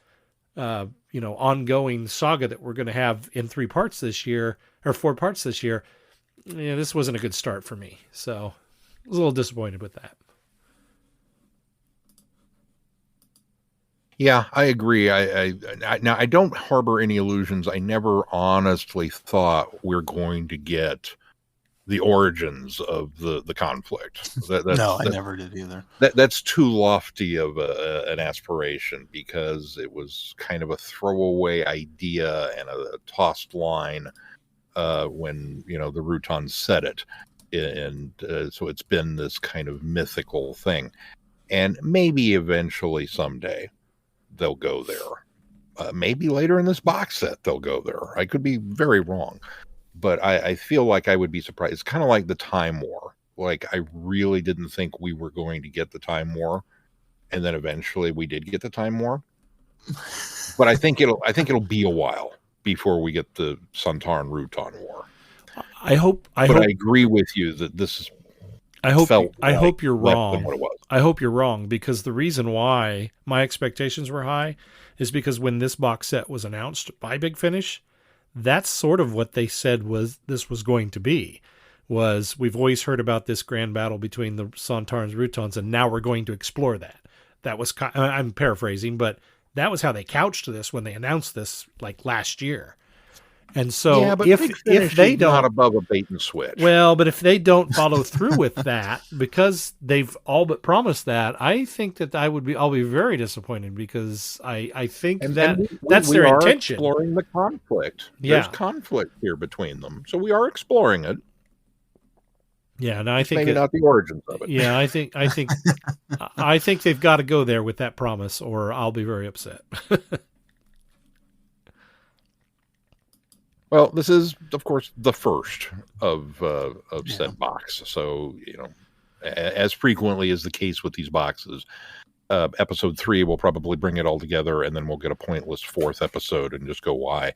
ongoing saga that we're going to have in 3 parts this year, or 4 parts this year, this wasn't a good start for me. So I was a little disappointed with that. Yeah, I agree. Now I don't harbor any illusions. I never honestly thought we're going to get the origins of the conflict. I never did either. That's too lofty of an aspiration, because it was kind of a throwaway idea and a tossed line when the Rutans said it, and so it's been this kind of mythical thing, and maybe eventually someday they'll go there. Maybe later in this box set they'll go there. I could be very wrong. But I feel like I would be surprised. It's kind of like the Time War. Like, I really didn't think we were going to get the Time War, and then eventually we did get the Time War. But I think it'll be a while before we get the Sontaran Rutan War. I hope. I agree with you that this is. I hope you're wrong. I hope you're wrong, because the reason why my expectations were high is because when this box set was announced by Big Finish, that's sort of what they said this was going to be. We've always heard about this grand battle between the Sontarans and Rutans, and now we're going to explore that. That was, I'm paraphrasing, but that was how they couched this when they announced this, like, last year. And so if they don't, not above a bait and switch. Well, but if they don't follow through with that, because they've all but promised that, I think that I'll be very disappointed, because I think that's their intention. We are exploring the conflict. There's conflict here between them, so we are exploring it. Yeah, and I think maybe not the origins of it. Yeah, I think I think they've got to go there with that promise, or I'll be very upset. Well, this is, of course, the first of said box. So, as frequently as the case with these boxes, episode 3 will probably bring it all together, and then we'll get a pointless 4th episode and just go, why?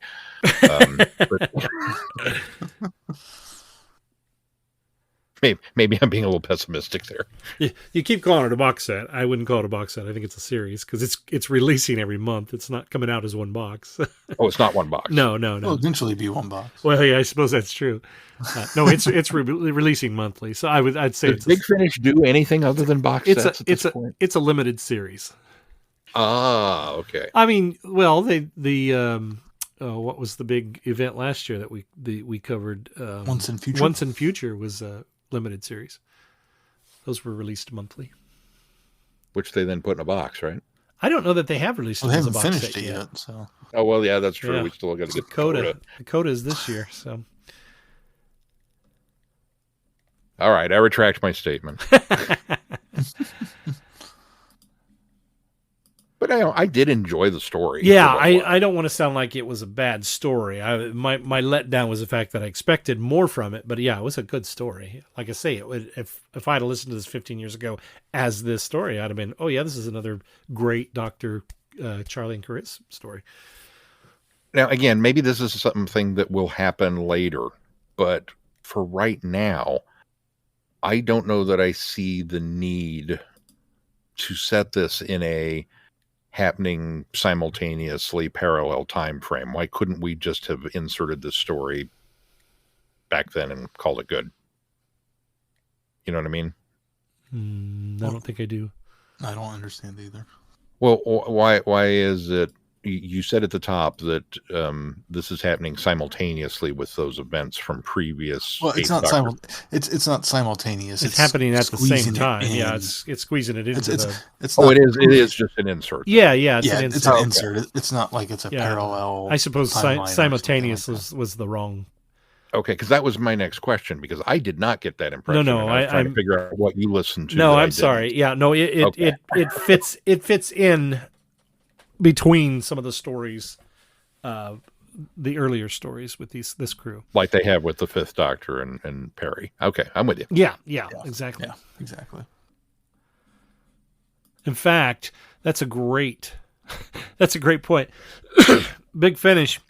Maybe I'm being a little pessimistic there. You keep calling it a box set. I wouldn't call it a box set. I think it's a series, because it's releasing every month. It's not coming out as one box. Oh, it's not one box. No. It'll eventually be one box. Well, yeah, I suppose that's true. No, it's releasing monthly. So I'd say Does Big Finish do anything other than box sets at this point? It's a limited series. Ah, okay. I mean, well, what was the big event last year that we covered? Once in Future. Once in Future was a limited series. Those were released monthly, which they then put in a box, right? I don't know that they have released. They haven't finished it yet. So. Oh well, yeah, that's true. Yeah. We still got to get Coda. The Coda is this year, so. All right, I retract my statement. But I did enjoy the story. Yeah, I don't want to sound like it was a bad story. My letdown was the fact that I expected more from it. But yeah, it was a good story. Like I say, if I had listened to this 15 years ago as this story, I'd have been, oh yeah, this is another great Dr. Charlie and Chris story. Now, again, maybe this is something that will happen later. But for right now, I don't know that I see the need to set this in a happening simultaneously parallel time frame. Why couldn't we just have inserted this story back then and called it good? You know what I mean? I don't think I do. I don't understand either. Well, why is it? You said at the top that this is happening simultaneously with those events from previous. Well, it's not it's not simultaneous. It's happening at the same time. In. Yeah, it's squeezing it into it's not, it is just an insert. Yeah, it's an insert. It's an insert. It's not like it's a parallel. I suppose simultaneous was the wrong. Okay, because that was my next question, because I did not get that impression. No, I was trying to figure out what you listened to. No, I'm sorry. Yeah, no, it fits in between some of the stories, the earlier stories with this crew, like they have with the Fifth Doctor and Perry. Okay, I'm with you. Yeah, exactly. Yeah, exactly. In fact, that's a great point. Big Finish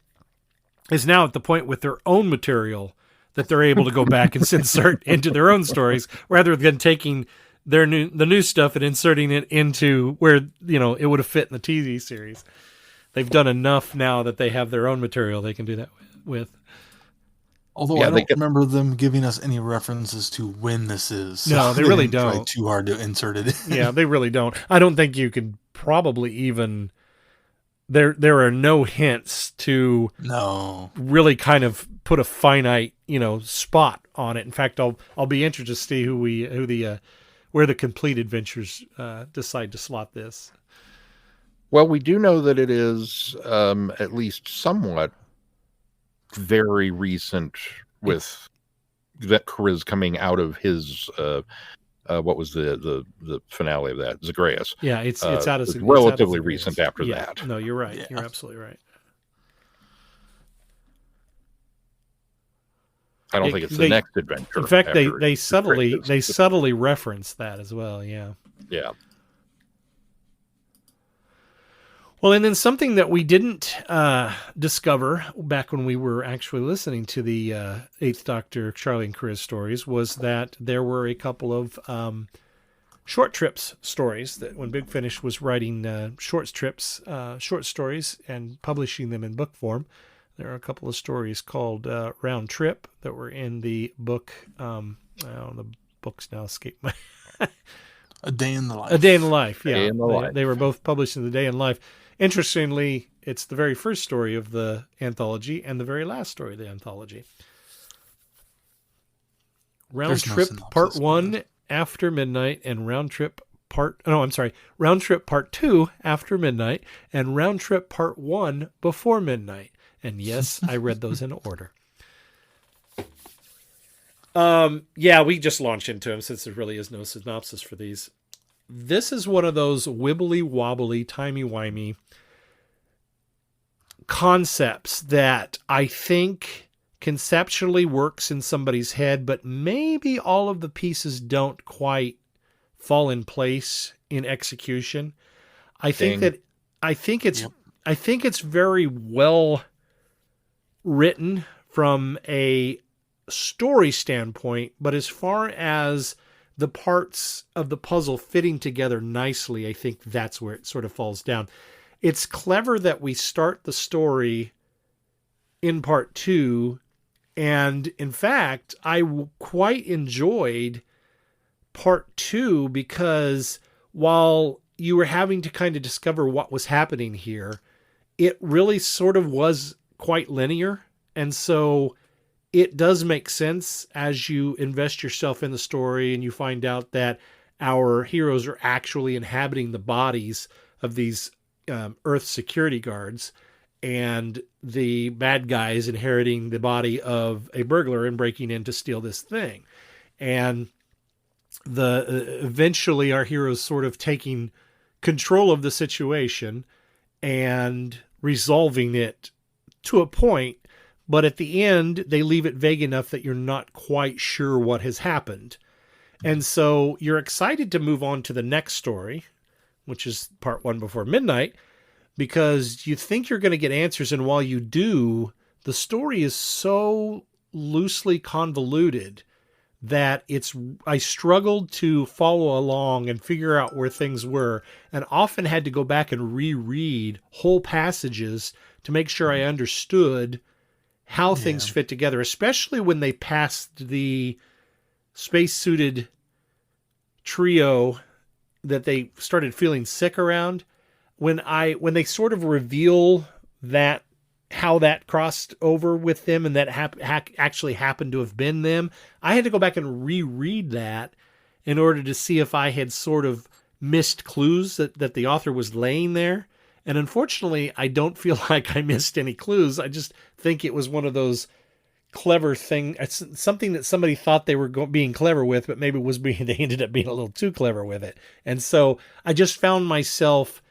is now at the point with their own material that they're able to go back and insert into their own stories, rather than taking the new stuff and inserting it into where it would have fit in the TV series. They've done enough now that they have their own material they can do that with. Although I don't remember them giving us any references to when this is. No, they really don't. Try too hard to insert it in. Yeah, they really don't. I don't think you could probably even. There are no hints to really kind of put a finite spot on it. In fact, I'll be interested to see where the complete adventures decide to slot this. Well, we do know that it is at least somewhat very recent, with that Chris coming out of his what was the finale of that? Zagreus. Yeah, it's out of relatively recent after that. No, you're right. Yeah. You're absolutely right. I don't think it's the next adventure. In fact, they subtly reference that as well. Yeah. Yeah. Well, and then something that we didn't discover back when we were actually listening to the Eighth Doctor, Charlie and Chris stories, was that there were a couple of short trips stories that when Big Finish was writing short stories and publishing them in book form, there are a couple of stories called Round Trip that were in the book. The books now escape my... A Day in the Life. A Day in the Life, yeah. Day in the Life. They were both published in the Day in Life. Interestingly, it's the very first story of the anthology and the very last story of the anthology. Round Trip Part 1 After Midnight and Round Trip Part 2 After Midnight and Round Trip Part 1 Before Midnight. And yes, I read those in order. We just launched into them since there really is no synopsis for these. This is one of those wibbly wobbly, timey-wimey concepts that I think conceptually works in somebody's head, but maybe all of the pieces don't quite fall in place in execution. I think it's very well written from a story standpoint, but as far as the parts of the puzzle fitting together nicely, I think that's where it sort of falls down. It's clever that we start the story in part 2, and in fact, I quite enjoyed part 2 because while you were having to kind of discover what was happening here, it really sort of was quite linear, and so it does make sense as you invest yourself in the story and you find out that our heroes are actually inhabiting the bodies of these Earth security guards, and the bad guys inheriting the body of a burglar and breaking in to steal this thing. And eventually our heroes sort of taking control of the situation and resolving it to a point, but at the end, they leave it vague enough that you're not quite sure what has happened. And so you're excited to move on to the next story, which is part 1 Before Midnight, because you think you're going to get answers. And while you do, the story is so loosely convoluted that I struggled to follow along and figure out where things were, and often had to go back and reread whole passages to make sure I understood how things fit together, especially when they passed the spacesuited trio that they started feeling sick around. When they sort of reveal that how that crossed over with them and that actually happened to have been them, I had to go back and reread that in order to see if I had sort of missed clues that the author was laying there. And unfortunately, I don't feel like I missed any clues. I just think it was one of those clever thing. It's something that somebody thought they were being clever with, but maybe they ended up being a little too clever with it. And so I just found myself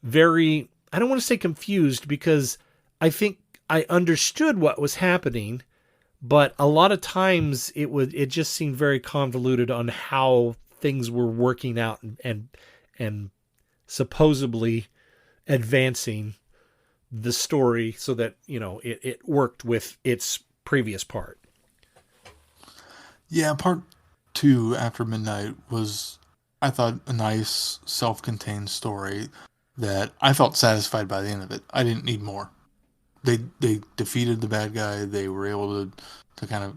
very, I don't want to say confused, because I think I understood what was happening, but a lot of times it just seemed very convoluted on how things were working out and supposedly advancing the story so that, it worked with its previous part. Yeah, part 2, After Midnight, was, I thought, a nice self-contained story that I felt satisfied by the end of it. I didn't need more. They defeated the bad guy. They were able to kind of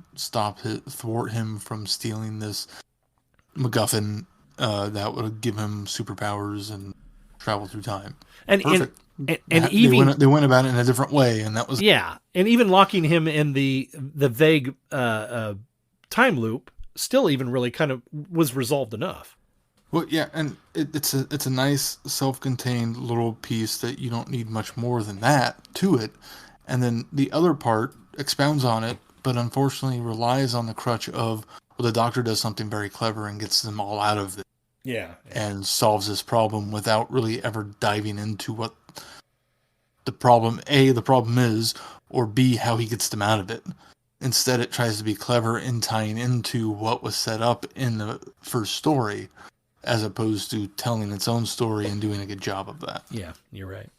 thwart him from stealing this MacGuffin that would give him superpowers and travel through time. Perfect. And even they went about it in a different way, and that was and even locking him in the vague time loop still even really kind of was resolved enough. Well, yeah, and it's a nice self-contained little piece that you don't need much more than that to it, and then the other part expounds on it, but unfortunately relies on the crutch of, well, the Doctor does something very clever and gets them all out of it. Yeah. And solves this problem without really ever diving into what the problem is, or B, how he gets them out of it. Instead, it tries to be clever in tying into what was set up in the first story, as opposed to telling its own story and doing a good job of that. Yeah, you're right.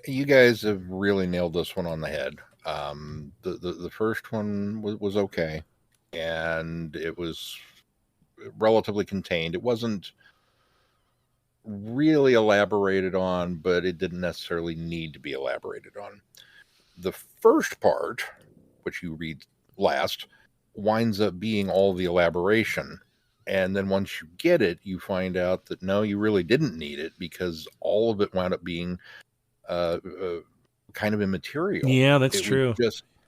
You guys have really nailed this one on the head. The first one was okay, and it was relatively contained. It wasn't really elaborated on, but it didn't necessarily need to be elaborated on. The first part, which you read last, winds up being all the elaboration. And then once you get it, you find out that no, you really didn't need it, because all of it wound up being kind of immaterial. Yeah, that's true.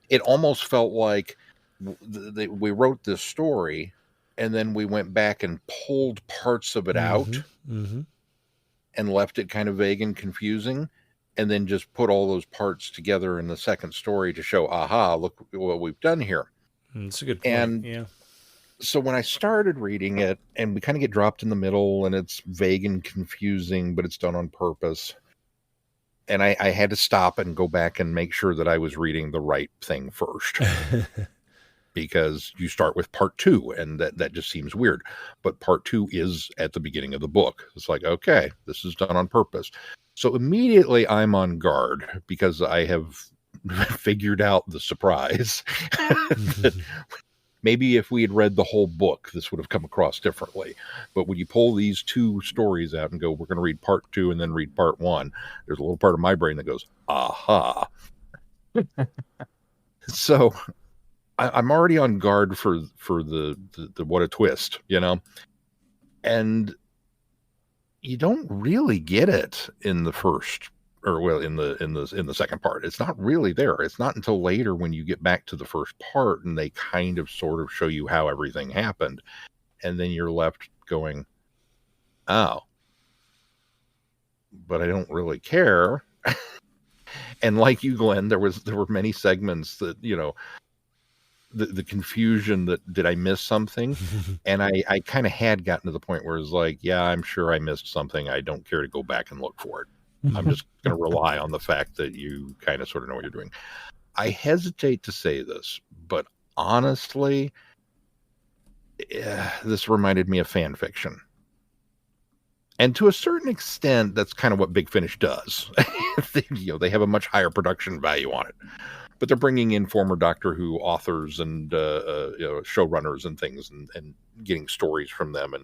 It almost felt like we wrote this story, and then we went back and pulled parts of it out and left it kind of vague and confusing, and then just put all those parts together in the second story to show, aha, look what we've done here. That's a good point. And so when I started reading it, and we kind of get dropped in the middle, and it's vague and confusing, but it's done on purpose. And I had to stop and go back and make sure that I was reading the right thing first. Because you start with part 2, and that just seems weird. But part 2 is at the beginning of the book. It's like, okay, this is done on purpose. So immediately I'm on guard, because I have figured out the surprise. Maybe if we had read the whole book, this would have come across differently. But when you pull these 2 stories out and go, we're going to read part 2 and then read part 1, there's a little part of my brain that goes, aha. So I'm already on guard for the what a twist, and you don't really get it in the first, or well, in the second part. It's not really there. It's not until later when you get back to the first part and they kind of sort of show you how everything happened, and then you're left going, oh, but I don't really care. And like you, Glenn, there were many segments that, the confusion that, did I miss something? And I kind of had gotten to the point where it was like, yeah, I'm sure I missed something. I don't care to go back and look for it. I'm just going to rely on the fact that you kind of sort of know what you're doing. I hesitate to say this, but honestly, this reminded me of fan fiction. And to a certain extent, that's kind of what Big Finish does. They have a much higher production value on it. but they're bringing in former Doctor Who authors and showrunners and things, and getting stories from them,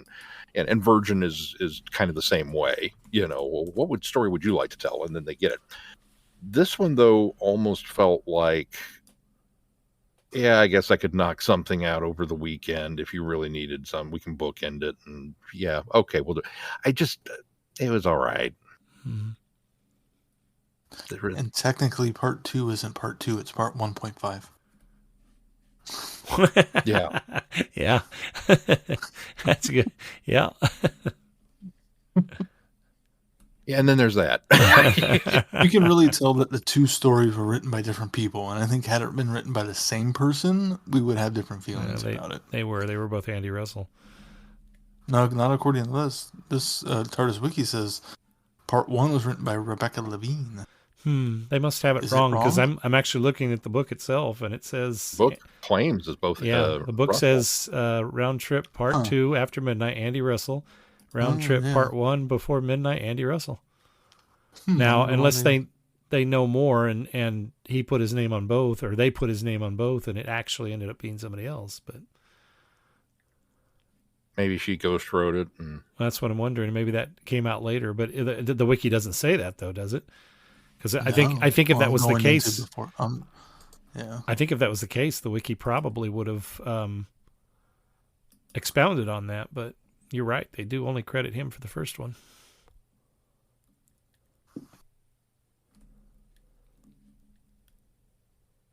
and Virgin is kind of the same way. What story would you like to tell? And then they get it. This one, though, almost felt like, yeah, I guess I could knock something out over the weekend if you really needed some. We can bookend it, and yeah, okay, we'll do. It was all right. Mm-hmm. And technically, part 2 isn't part 2; it's part 1.5. Yeah, yeah, that's good. Yeah. Yeah, and then there's that. You can really tell that the 2 stories were written by different people, and I think had it been written by the same person, we would have different feelings about it. They were both Andy Russell. No, not according to this. This TARDIS wiki says part 1 was written by Rebecca Levine. They must have it wrong, because I'm actually looking at the book itself, and it says book claims is both. Yeah, the book Russell. says Round Trip Part 2 After Midnight, Andy Russell. Round Trip Part 1 Before Midnight, Andy Russell. Now, unless they know more, and he put his name on both, or they put his name on both, and it actually ended up being somebody else, but maybe she ghost wrote it. That's what I'm wondering. Maybe that came out later, but the wiki doesn't say that, though, does it? Because I think if that was the case, I think if that was the case, the wiki probably would have expounded on that. But you're right; they do only credit him for the first one.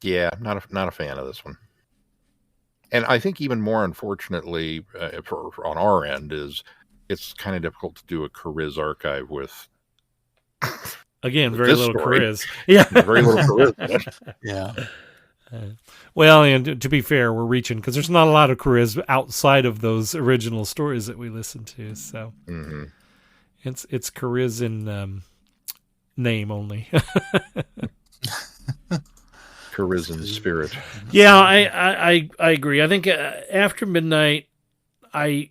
Yeah, not a fan of this one. And I think even more unfortunately, on our end, is it's kind of difficult to do a Chariz archive with. Again, very little Chariz. Yeah, very little Chariz. Yeah. Well, and to be fair, we're reaching, because there's not a lot of Chariz outside of those original stories that we listen to. So it's Chariz in name only. Chariz in spirit. Yeah, I agree. I think After Midnight, I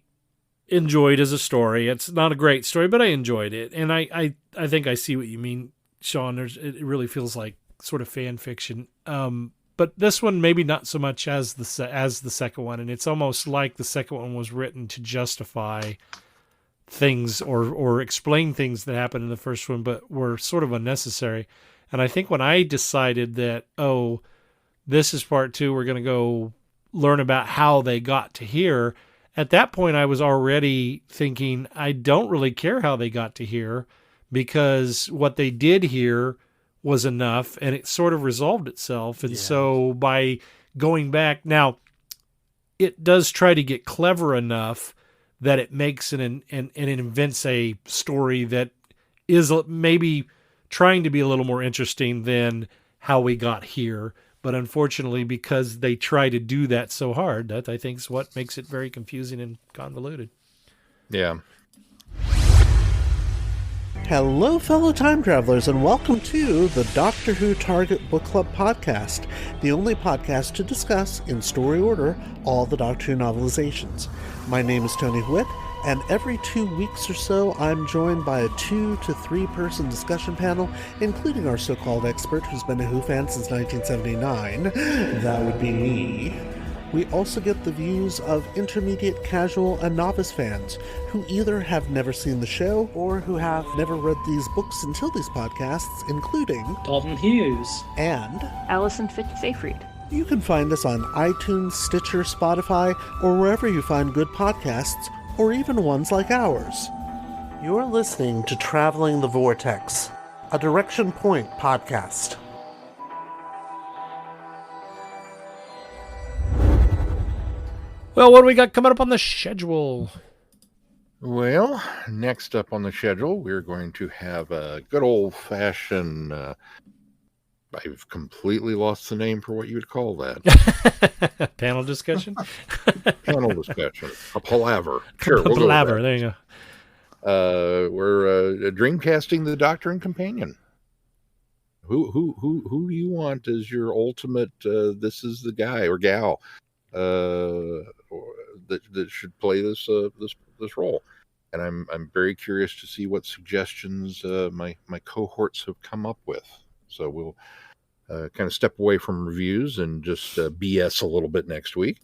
enjoyed as a story. It's not a great story, but I enjoyed it, and I think I see what you mean, Sean. It really feels like sort of fan fiction. But this one maybe not so much as the second one, and it's almost like the second one was written to justify things or explain things that happened in the first one, but were sort of unnecessary. And I think when I decided that, this is part 2, we're going to go learn about how they got to here. At that point, I was already thinking, I don't really care how they got to here, because what they did here was enough, and it sort of resolved itself. And so by going back, now it does try to get clever enough that it makes and it invents a story that is maybe trying to be a little more interesting than how we got here. But unfortunately, because they try to do that so hard, that I think is what makes it very confusing and convoluted. Yeah. Hello, fellow time travelers, and welcome to the Doctor Who Target Book Club podcast, the only podcast to discuss, in story order, all the Doctor Who novelizations. My name is Tony Whitt, and every 2 weeks or so, I'm joined by a 2 to 3 person discussion panel, including our so-called expert who's been a Who fan since 1979. That would be me. We also get the views of intermediate, casual, and novice fans who either have never seen the show or who have never read these books until these podcasts, including Dalton Hughes and Alison Fitz-Seyfried. You can find us on iTunes, Stitcher, Spotify, or wherever you find good podcasts, or even ones like ours. You're listening to Traveling the Vortex, a Direction Point podcast. Well, what do we got coming up on the schedule? Well, next up on the schedule, we're going to have a good old-fashioned... I've completely lost the name for what you would call that. Panel discussion? Panel discussion. A palaver. Sure, we'll palaver, there you go. We're dreamcasting the Doctor and Companion. Who do you want as your ultimate, this is the guy or gal that should play this role? And I'm very curious to see what suggestions my cohorts have come up with. So kind of step away from reviews and just BS a little bit next week.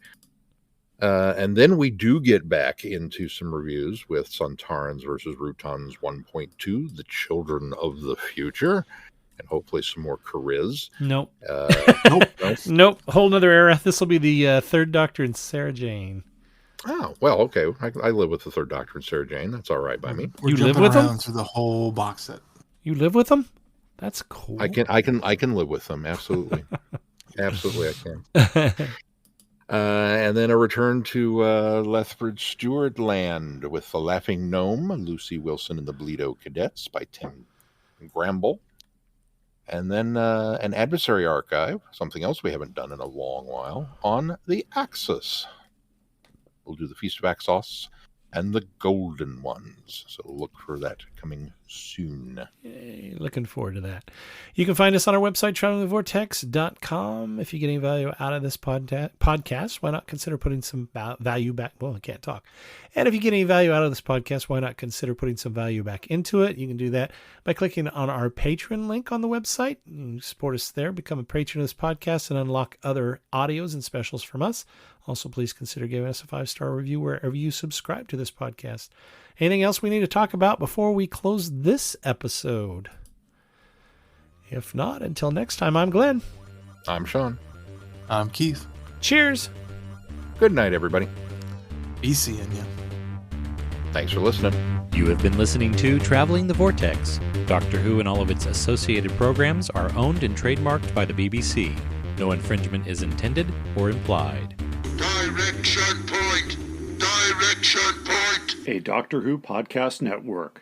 And then we do get back into some reviews with Sontarans versus Rutans 1.2, The Children of the Future, and hopefully some more Chariz. Nope. Nope. Nope. Whole nother era. This will be the Third Doctor and Sarah Jane. Oh, well, okay. I live with the Third Doctor and Sarah Jane. That's all right by me. We're You live jumping with them? around through the whole box set. You live with them? That's cool. I can live with them. Absolutely. Absolutely, I can. And then a return to Lethbridge Stewart Land with The Laughing Gnome, Lucy Wilson and the Bleedo Cadets by Tim Gramble. And then an adversary archive, something else we haven't done in a long while, on the Axis. We'll do the Feast of Axos and the Golden Ones. So look for that coming soon. Yay, looking forward to that. You can find us on our website, travelingthevortex.com. If you get any value out of this podcast, why not consider putting some value back? Well, I can't talk. And if you get any value out of this podcast, why not consider putting some value back into it? You can do that by clicking on our Patreon link on the website. You can support us there, become a patron of this podcast, and unlock other audios and specials from us. Also, please consider giving us a 5-star review wherever you subscribe to this podcast. Anything else we need to talk about before we close this episode? If not, until next time, I'm Glenn. I'm Sean. I'm Keith. Cheers. Good night, everybody. Be seeing you. Thanks for listening. You have been listening to Traveling the Vortex. Doctor Who and all of its associated programs are owned and trademarked by the BBC. No infringement is intended or implied. Direction point! Direction point! A Doctor Who podcast network.